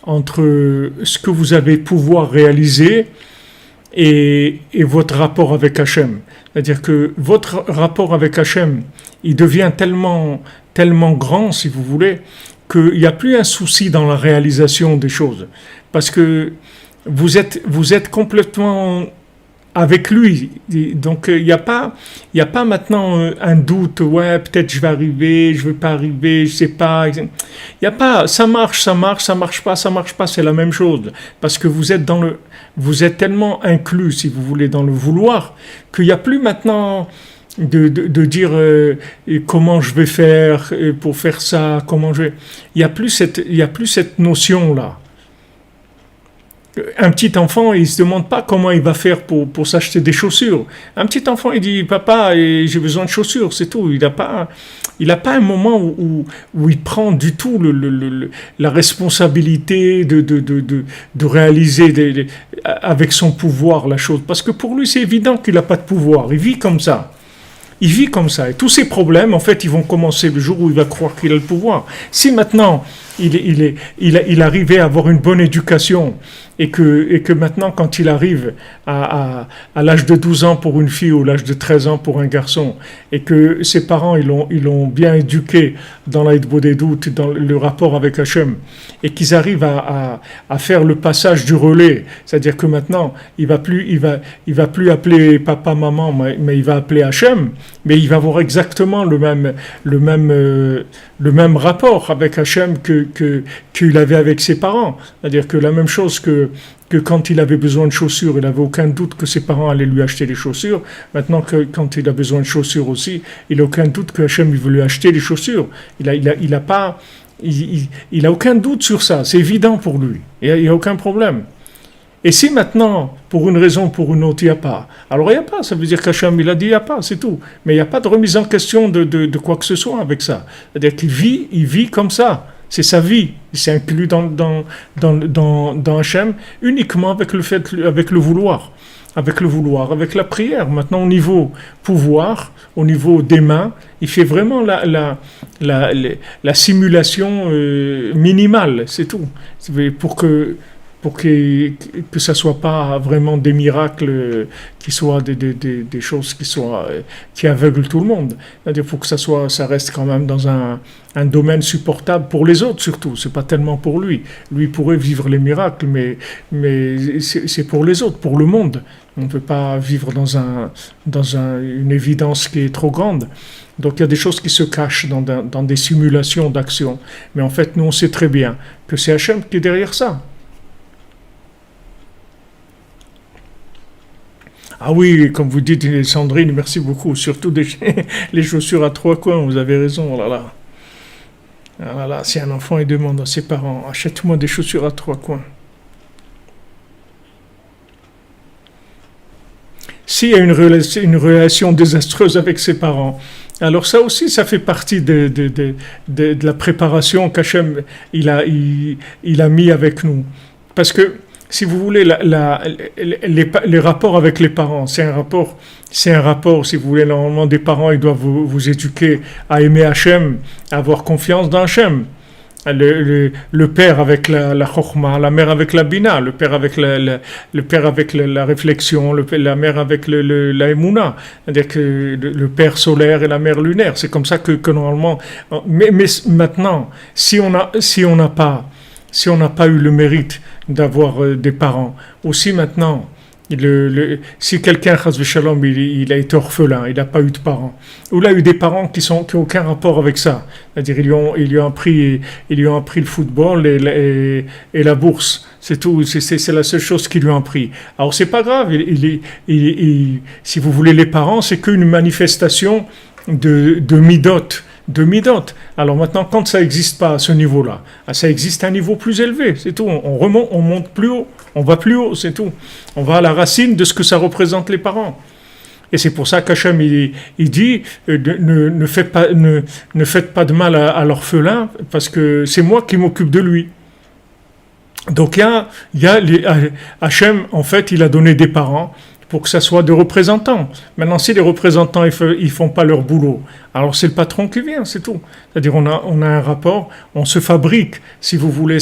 entre ce que vous avez pouvoir réaliser et votre rapport avec Hachem. C'est-à-dire que votre rapport avec Hachem, il devient tellement grand, si vous voulez, qu'il n'y a plus un souci dans la réalisation des choses. Parce que vous êtes complètement avec lui. Donc, il n'y a pas maintenant un doute, ouais, peut-être je vais arriver, je ne vais pas arriver, je ne sais pas. Il n'y a pas, ça marche pas, c'est la même chose. Parce que vous êtes tellement inclus, si vous voulez, dans le vouloir, qu'il n'y a plus maintenant de dire comment je vais faire pour faire ça, il n'y a plus cette notion-là. Un petit enfant, il ne se demande pas comment il va faire pour s'acheter des chaussures. Un petit enfant, il dit, papa, j'ai besoin de chaussures, c'est tout. Il n'a pas un moment où il prend du tout la responsabilité de réaliser avec son pouvoir la chose. Parce que pour lui, c'est évident qu'il n'a pas de pouvoir. Il vit comme ça. Et tous ces problèmes, en fait, ils vont commencer le jour où il va croire qu'il a le pouvoir. Si maintenant, il arrivait à avoir une bonne éducation et que maintenant, quand il arrive à l'âge de 12 ans pour une fille ou l'âge de 13 ans pour un garçon, et que ses parents, ils l'ont bien éduqué dans l'aïdbo des doutes, dans le rapport avec Hachem, et qu'ils arrivent à faire le passage du relais, c'est-à-dire que maintenant, il va plus appeler papa, maman, mais il va appeler Hachem, mais il va avoir exactement le même rapport avec Hachem qu'il avait avec ses parents. C'est-à-dire que la même chose que quand il avait besoin de chaussures, il n'avait aucun doute que ses parents allaient lui acheter les chaussures. Maintenant que quand il a besoin de chaussures aussi, il n'a aucun doute que Hachem veut lui acheter les chaussures. Il a aucun doute sur ça. C'est évident pour lui. Il n'y a aucun problème. Et si maintenant, pour une raison ou pour une autre, il n'y a pas, alors il n'y a pas, ça veut dire qu'Hachem, il a dit il n'y a pas, c'est tout. Mais il n'y a pas de remise en question de quoi que ce soit avec ça. C'est-à-dire qu'il vit comme ça. C'est sa vie. Il s'est inclus dans Hachem uniquement avec le vouloir. Avec le vouloir, avec la prière. Maintenant, au niveau pouvoir, au niveau des mains, il fait vraiment la simulation minimale, c'est tout. Pour que ça soit pas vraiment des miracles qui soient des choses qui aveuglent tout le monde. C'est-à-dire faut que ça reste quand même dans un domaine supportable pour les autres surtout. C'est pas tellement pour lui. Lui pourrait vivre les miracles, mais c'est pour les autres, pour le monde. On ne peut pas vivre dans une évidence qui est trop grande. Donc il y a des choses qui se cachent dans des simulations d'action. Mais en fait, nous on sait très bien que c'est Hachem qui est derrière ça. Ah oui, comme vous dites, Sandrine, merci beaucoup. Surtout les chaussures à trois coins, vous avez raison. Oh là là. Ah là là, si un enfant il demande à ses parents, achète-moi des chaussures à trois coins. S'il y a une relation désastreuse avec ses parents, alors ça aussi, ça fait partie de la préparation qu'Hachem il a mis avec nous. Parce que si vous voulez, les rapports avec les parents, c'est un rapport, si vous voulez, normalement, des parents, ils doivent vous éduquer à aimer Hachem, à avoir confiance dans Hachem. Le père avec la chokhma, la mère avec la bina, le père avec la réflexion, la mère avec la émouna, c'est-à-dire que le père solaire et la mère lunaire. C'est comme ça que normalement. Mais maintenant, si on n'a pas eu le mérite d'avoir des parents, aussi maintenant, si quelqu'un, chas v'shalom, il a été orphelin, il n'a pas eu de parents, ou il a eu des parents qui n'ont aucun rapport avec ça, c'est-à-dire ils lui ont appris le football et la bourse, c'est tout, c'est la seule chose qu'ils lui ont appris. Alors c'est pas grave, si vous voulez, les parents, c'est qu'une manifestation de midot. Alors maintenant, quand ça n'existe pas à ce niveau-là, ça existe à un niveau plus élevé, c'est tout. On monte plus haut, on va plus haut, c'est tout. On va à la racine de ce que ça représente les parents. Et c'est pour ça qu'Hachem il dit ne faites pas de mal à l'orphelin parce que c'est moi qui m'occupe de lui. Donc Hachem, en fait, il a donné des parents pour que ça soit des représentants. Maintenant, si les représentants ils font pas leur boulot, alors c'est le patron qui vient, c'est tout. C'est-à-dire on a un rapport, on se fabrique, si vous voulez,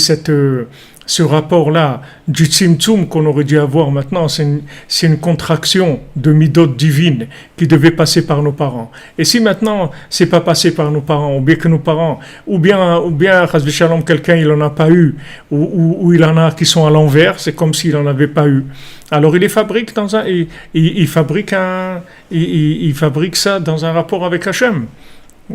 ce rapport-là du tzimtzum qu'on aurait dû avoir maintenant, c'est une contraction de midot divine qui devait passer par nos parents. Et si maintenant c'est pas passé par nos parents, ou bien que nos parents, ou bien chas v'shalom, quelqu'un il en a pas eu, ou il en a qui sont à l'envers, c'est comme s'il en avait pas eu. Alors il les fabrique il fabrique ça dans un rapport avec Hachem.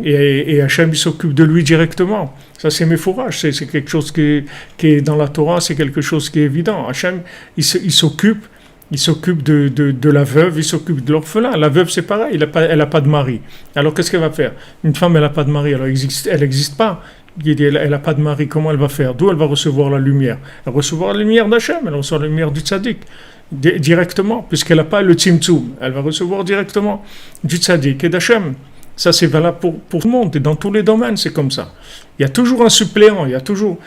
Et Hachem il s'occupe de lui directement. Ça c'est méfourage, c'est quelque chose qui est dans la Torah, c'est quelque chose qui est évident. Hachem il s'occupe de la veuve, il s'occupe de l'orphelin. La veuve c'est pareil, elle a pas de mari. Alors qu'est-ce qu'elle va faire? Une femme elle a pas de mari, alors elle existe pas. Elle n'a pas de mari, comment elle va faire? D'où elle va recevoir la lumière? Elle va recevoir la lumière d'Hachem, elle va recevoir la lumière du tzaddik directement, puisqu'elle n'a pas le tzimtzum. Elle va recevoir directement du tzaddik et d'Hachem. Ça, c'est valable pour tout le monde et dans tous les domaines, c'est comme ça. Il y a toujours un suppléant, il y a toujours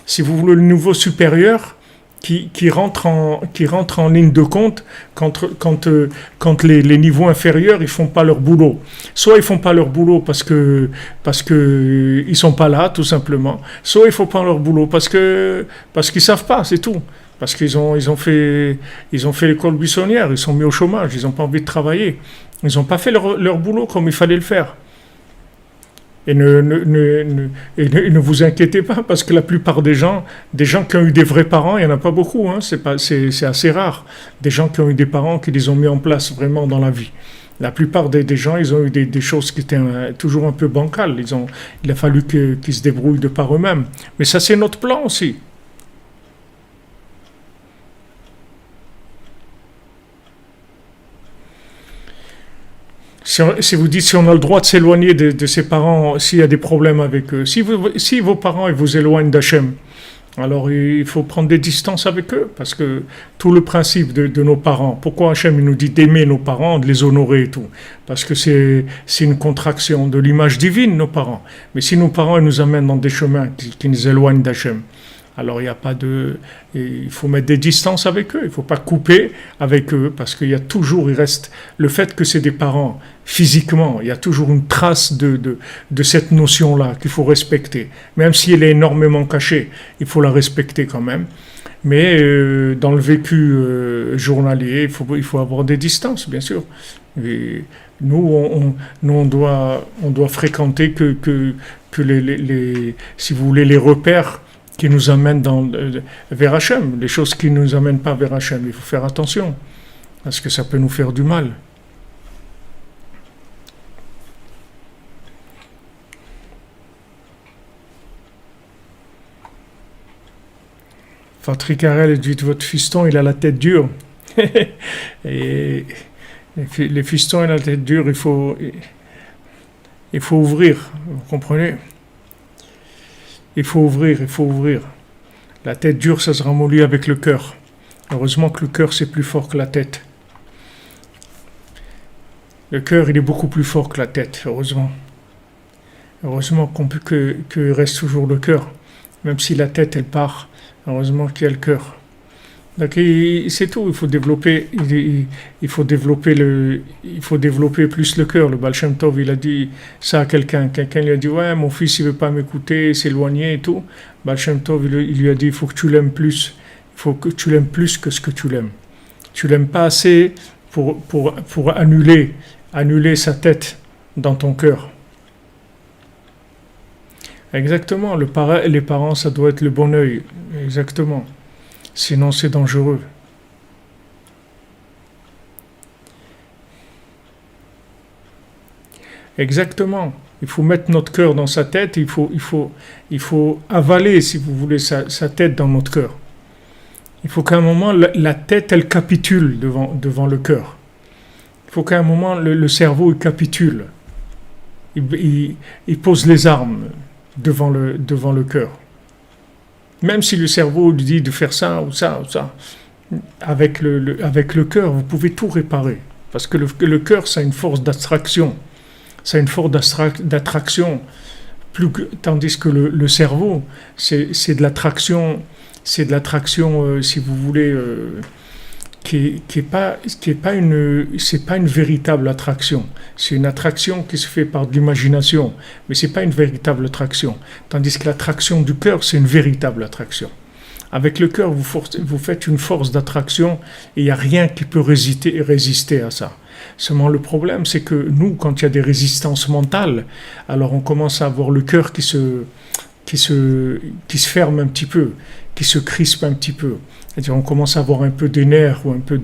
si vous voulez, le niveau supérieur qui rentre en ligne de compte quand les niveaux inférieurs ils font pas leur boulot. Soit ils font pas leur boulot parce que ils sont pas là, tout simplement. Soit ils font pas leur boulot parce qu'ils savent pas, c'est tout. Parce qu'ils ont fait l'école buissonnière, ils sont mis au chômage, ils n'ont pas envie de travailler. Ils n'ont pas fait leur boulot comme il fallait le faire. Et ne vous inquiétez pas, parce que la plupart des gens qui ont eu des vrais parents, il n'y en a pas beaucoup, hein, c'est assez rare. Des gens qui ont eu des parents qui les ont mis en place vraiment dans la vie. La plupart des gens, ils ont eu des choses qui étaient toujours un peu bancales. Il a fallu qu'ils se débrouillent de par eux-mêmes. Mais ça, c'est notre plan aussi. Si vous dites si on a le droit de s'éloigner de ses parents, s'il y a des problèmes avec eux, si vos parents ils vous éloignent d'Hachem, alors il faut prendre des distances avec eux, parce que tout le principe de nos parents, pourquoi Hachem il nous dit d'aimer nos parents, de les honorer et tout? Parce que c'est une contraction de l'image divine, nos parents. Mais si nos parents ils nous amènent dans des chemins qui nous éloignent d'Hachem, alors il faut mettre des distances avec eux, il ne faut pas couper avec eux, parce qu'il reste le fait que c'est des parents, physiquement, il y a toujours une trace de cette notion-là qu'il faut respecter. Même si elle est énormément cachée, il faut la respecter quand même. Mais dans le vécu journalier, il faut avoir des distances, bien sûr. Et nous, on doit fréquenter que si vous voulez, les repères qui nous amènent vers Hachem. Les choses qui ne nous amènent pas vers Hachem, il faut faire attention, parce que ça peut nous faire du mal. Patrick Harel dit, votre fiston, il a la tête dure. Et les fistons, il a la tête dure, il faut ouvrir, vous comprenez? Il faut ouvrir. La tête dure, ça se ramollit avec le cœur. Heureusement que le cœur, c'est plus fort que la tête. Le cœur, il est beaucoup plus fort que la tête, heureusement. Heureusement qu'il reste toujours le cœur. Même si la tête, elle part, heureusement qu'il y a le cœur. Donc, c'est tout, il faut développer plus le cœur. Le Baal Shem Tov, il a dit ça à quelqu'un lui a dit, ouais, mon fils il veut pas m'écouter, s'éloigner et tout. Baal Shem Tov, il lui a dit, il faut que tu l'aimes plus, il faut que tu l'aimes plus que ce que tu l'aimes. Tu l'aimes pas assez pour annuler sa tête dans ton cœur. Exactement, les parents, ça doit être le bon œil, exactement. Sinon, c'est dangereux. Exactement. Il faut mettre notre cœur dans sa tête. Il faut avaler, si vous voulez, sa tête dans notre cœur. Il faut qu'à un moment, la tête, elle capitule devant le cœur. Il faut qu'à un moment, le cerveau, il capitule. Il pose les armes devant le cœur. Même si le cerveau lui dit de faire ça ou ça ou ça, avec le cœur, vous pouvez tout réparer. Parce que le cœur, ça a une force d'attraction. Ça a une force d'attraction. Tandis que le cerveau, c'est de l'attraction, si vous voulez, c'est pas une véritable attraction. C'est une attraction qui se fait par de l'imagination, mais c'est pas une véritable attraction. Tandis que l'attraction du cœur, c'est une véritable attraction. Avec le cœur, vous faites une force d'attraction et il n'y a rien qui peut résister à ça. Seulement le problème, c'est que nous, quand il y a des résistances mentales, alors on commence à avoir le cœur qui se ferme un petit peu, qui se crispe un petit peu. C'est-à-dire on commence à avoir un peu des nerfs ou un peu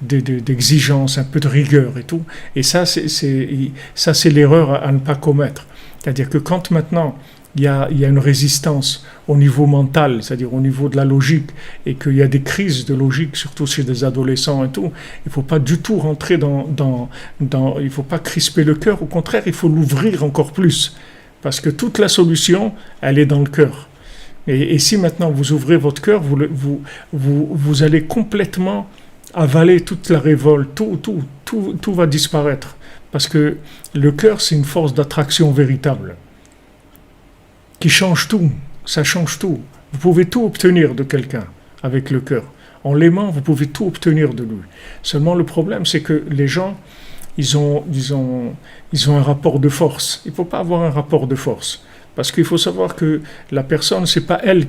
d'exigence, un peu de rigueur et tout. Et ça, c'est l'erreur à ne pas commettre. C'est-à-dire que quand maintenant il y a une résistance au niveau mental, c'est-à-dire au niveau de la logique, et qu'il y a des crises de logique, surtout chez des adolescents et tout, il ne faut pas du tout rentrer il ne faut pas crisper le cœur, au contraire, il faut l'ouvrir encore plus, parce que toute la solution, elle est dans le cœur. Et si maintenant vous ouvrez votre cœur, vous allez complètement avaler toute la révolte, tout va disparaître, parce que le cœur, c'est une force d'attraction véritable, qui change tout, ça change tout. Vous pouvez tout obtenir de quelqu'un avec le cœur. En l'aimant, vous pouvez tout obtenir de lui. Seulement le problème, c'est que les gens, ils ont un rapport de force. Il ne faut pas avoir un rapport de force. Parce qu'il faut savoir que la personne, c'est pas de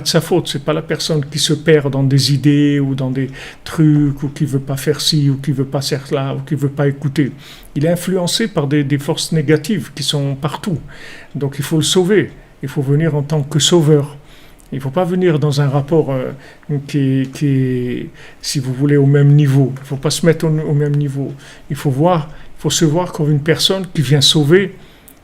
sa faute, c'est pas la personne qui se perd dans des idées ou dans des trucs ou qui veut pas faire ci ou qui veut pas faire là ou qui veut pas écouter. Il est influencé par des forces négatives qui sont partout. Donc il faut le sauver. Il faut venir en tant que sauveur. Il ne faut pas venir dans un rapport qui est, si vous voulez, au même niveau. Il ne faut pas se mettre au même niveau. Il faut se voir comme une personne qui vient sauver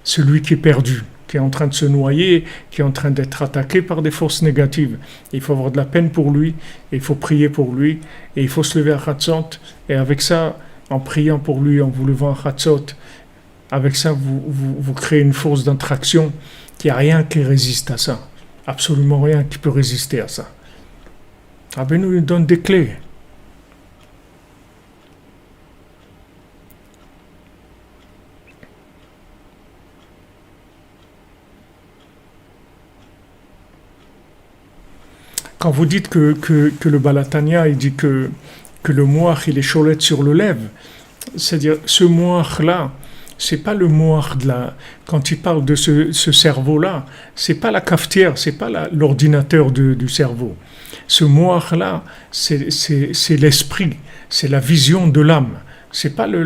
celui qui est perdu, qui est en train de se noyer, qui est en train d'être attaqué par des forces négatives. Il faut avoir de la peine pour lui, et il faut prier pour lui, et il faut se lever à Chatzot, et avec ça, en priant pour lui, en vous levant à Chatzot, avec ça, vous créez une force d'attraction, qu'il n'y a rien qui résiste à ça. Absolument rien qui peut résister à ça. Rabbeinu nous donne des clés. Quand vous dites que le Balatania, il dit que le moach, il est cholette sur le lèvre, c'est-à-dire ce moach-là, c'est pas le moach quand il parle de ce cerveau-là, c'est pas la cafetière, c'est pas l'ordinateur du cerveau. Ce moach-là, c'est l'esprit, c'est la vision de l'âme. C'est pas la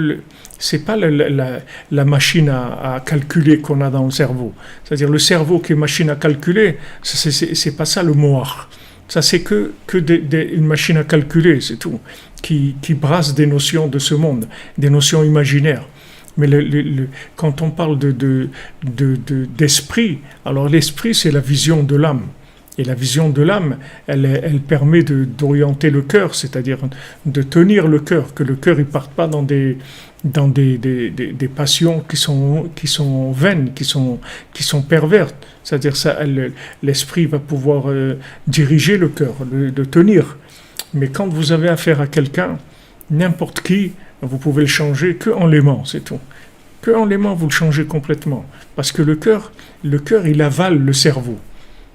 machine à calculer qu'on a dans le cerveau. C'est-à-dire le cerveau qui est machine à calculer, c'est pas ça le moach. Ça, c'est que une machine à calculer, c'est tout, qui brasse des notions de ce monde, des notions imaginaires. Mais quand on parle d'esprit, alors l'esprit, c'est la vision de l'âme. Et la vision de l'âme, elle permet d'orienter le cœur, c'est-à-dire de tenir le cœur, que le cœur ne parte pas dans des passions qui sont vaines, qui sont perverses. C'est-à-dire ça, l'esprit va pouvoir diriger le cœur, de tenir. Mais quand vous avez affaire à quelqu'un, n'importe qui, vous pouvez le changer qu'en l'aimant, c'est tout. Qu'en l'aimant, vous le changez complètement. Parce que le cœur, il avale le cerveau.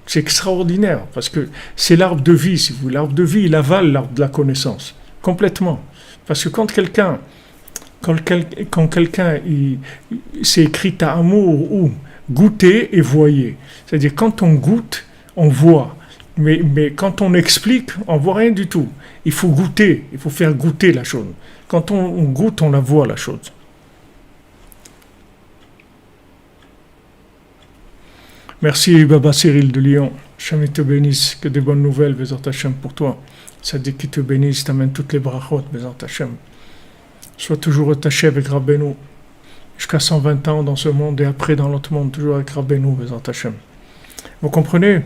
C'est extraordinaire, parce que c'est l'arbre de vie, si vous voulez. L'arbre de vie, il avale l'arbre de la connaissance, complètement. Parce que quand quelqu'un, c'est écrit à amour ou goûter et voyez. C'est-à-dire, quand on goûte, on voit. Mais quand on explique, on voit rien du tout. Il faut goûter, il faut faire goûter la chose. Quand on goûte, on la voit, la chose. Merci Baba Cyril de Lyon. Hachem te bénisse, que des bonnes nouvelles, Bezat Hachem, pour toi. Ça dit qu'il te bénisse, t'amène toutes les brachot, Bezat Hachem. Sois toujours attaché avec Rabbeinu, jusqu'à 120 ans dans ce monde et après dans l'autre monde, toujours avec Rabbeinu, Bezat Hachem. Vous comprenez?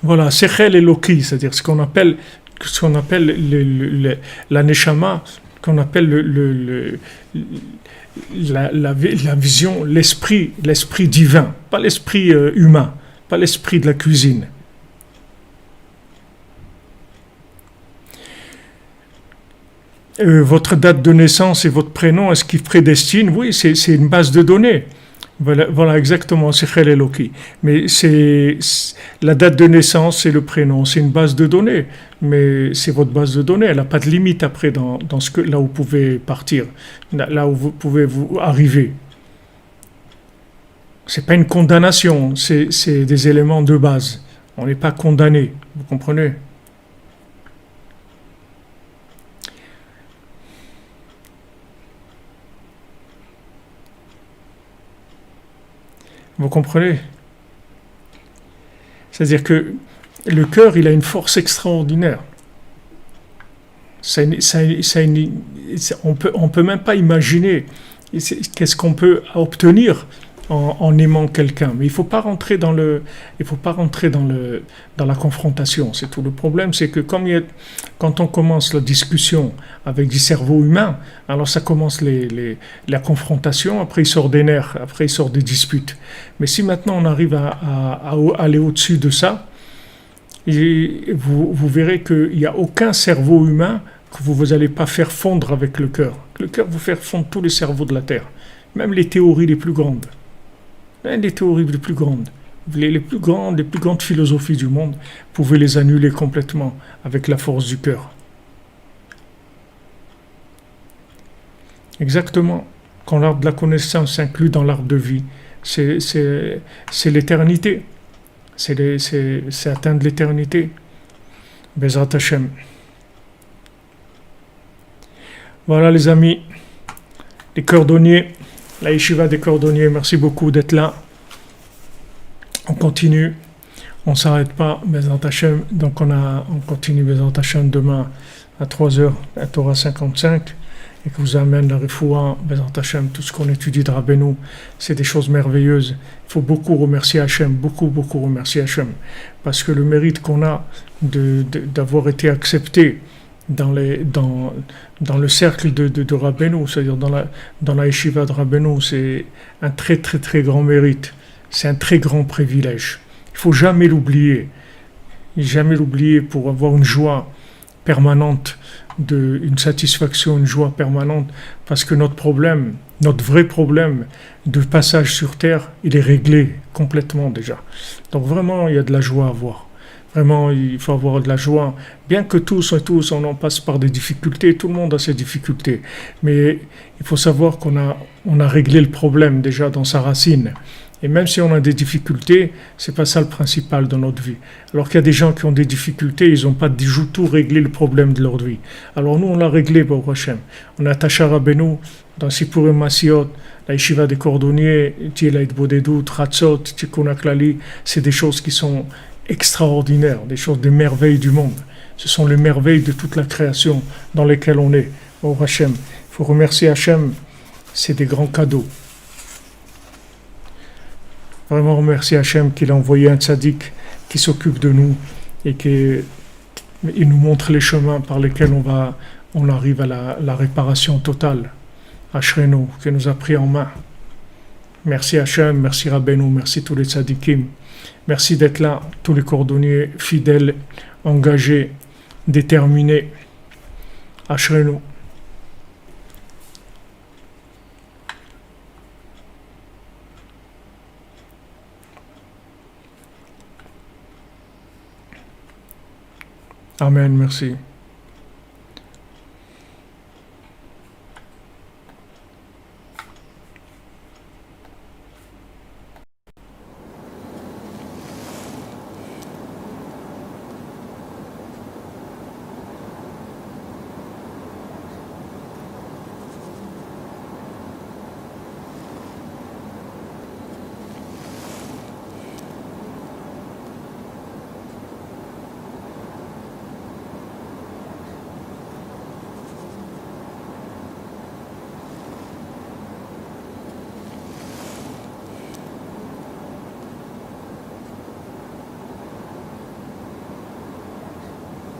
Voilà, Sechel et Loki, c'est-à-dire ce qu'on appelle la Neshama, qu'on appelle la vision, l'esprit divin, pas l'esprit humain, pas l'esprit de la cuisine. votre date de naissance et votre prénom, est-ce qu'ils prédestinent? Oui, c'est une base de données. Voilà exactement, c'est Khel Eloki. Mais c'est la date de naissance et le prénom, c'est une base de données. Mais c'est votre base de données, elle n'a pas de limite après dans là où vous pouvez partir, là où vous pouvez vous arriver. C'est pas une condamnation, c'est des éléments de base. On n'est pas condamné, vous comprenez? Vous comprenez? C'est-à-dire que le cœur, il a une force extraordinaire. Ça, on peut même pas imaginer qu'est-ce qu'on peut obtenir en aimant quelqu'un. Mais il faut pas rentrer il faut pas rentrer dans la confrontation. C'est tout le problème, c'est que quand on commence la discussion avec du cerveau humain, alors ça commence la confrontation. Après il sort des nerfs, après il sort des disputes. Mais si maintenant on arrive à aller au-dessus de ça, et vous verrez qu'il n'y a aucun cerveau humain que vous n'allez pas faire fondre avec le cœur. Le cœur vous fait fondre tous les cerveaux de la Terre, même les théories les plus grandes. Les théories les plus grandes, les plus grandes philosophies du monde, vous pouvez les annuler complètement avec la force du cœur. Exactement. Quand l'arbre de la connaissance s'inclut dans l'arbre de vie, c'est l'éternité. C'est atteindre l'éternité. Bezrat Hashem. Voilà les amis, les cordonniers, la yeshiva des cordonniers, merci beaucoup d'être là. On continue, on ne s'arrête pas, Bezrat Hashem. Donc on continue Bezrat Hashem demain à 3h, à Torah 55. Et que vous amène la Refoua, Bezrat Hashem, tout ce qu'on étudie de Rabbeinu, c'est des choses merveilleuses. Il faut beaucoup remercier Hashem, beaucoup remercier Hashem, parce que le mérite qu'on a d'avoir été accepté dans le cercle de Rabbeinu, c'est-à-dire dans la yeshiva de Rabbeinu, c'est un très grand mérite, c'est un très grand privilège. Il ne faut jamais l'oublier pour avoir une joie permanente, une satisfaction, une joie permanente, parce que notre vrai problème de passage sur Terre, il est réglé complètement déjà. Donc vraiment, il y a de la joie à avoir. Vraiment, il faut avoir de la joie. Bien que tous, on en passe par des difficultés, tout le monde a ses difficultés. Mais il faut savoir qu'on a réglé le problème déjà dans sa racine. Et même si on a des difficultés, c'est pas ça le principal dans notre vie. Alors qu'il y a des gens qui ont des difficultés, ils n'ont pas du tout réglé le problème de leur vie. Alors nous, on l'a réglé, Baruch Hashem. On a attaché Rabbeinu dans Sipurim Masiot, la yeshiva des cordonniers, Tielait Bodedut, Ratzot, Tikkun HaKlali, c'est des choses qui sont extraordinaires, des choses, des merveilles du monde. Ce sont les merveilles de toute la création dans lesquelles on est. Baruch Hashem. Il faut remercier Hashem, c'est des grands cadeaux. Vraiment remercier Hachem qu'il a envoyé un tzaddik qui s'occupe de nous et qui nous montre les chemins par lesquels on arrive à la réparation totale. Ashrenu, qui nous a pris en main. Merci Hachem, merci Rabbeinu, merci tous les tzaddikim. Merci d'être là, tous les cordonniers fidèles, engagés, déterminés. Ashrenu. Amen, merci.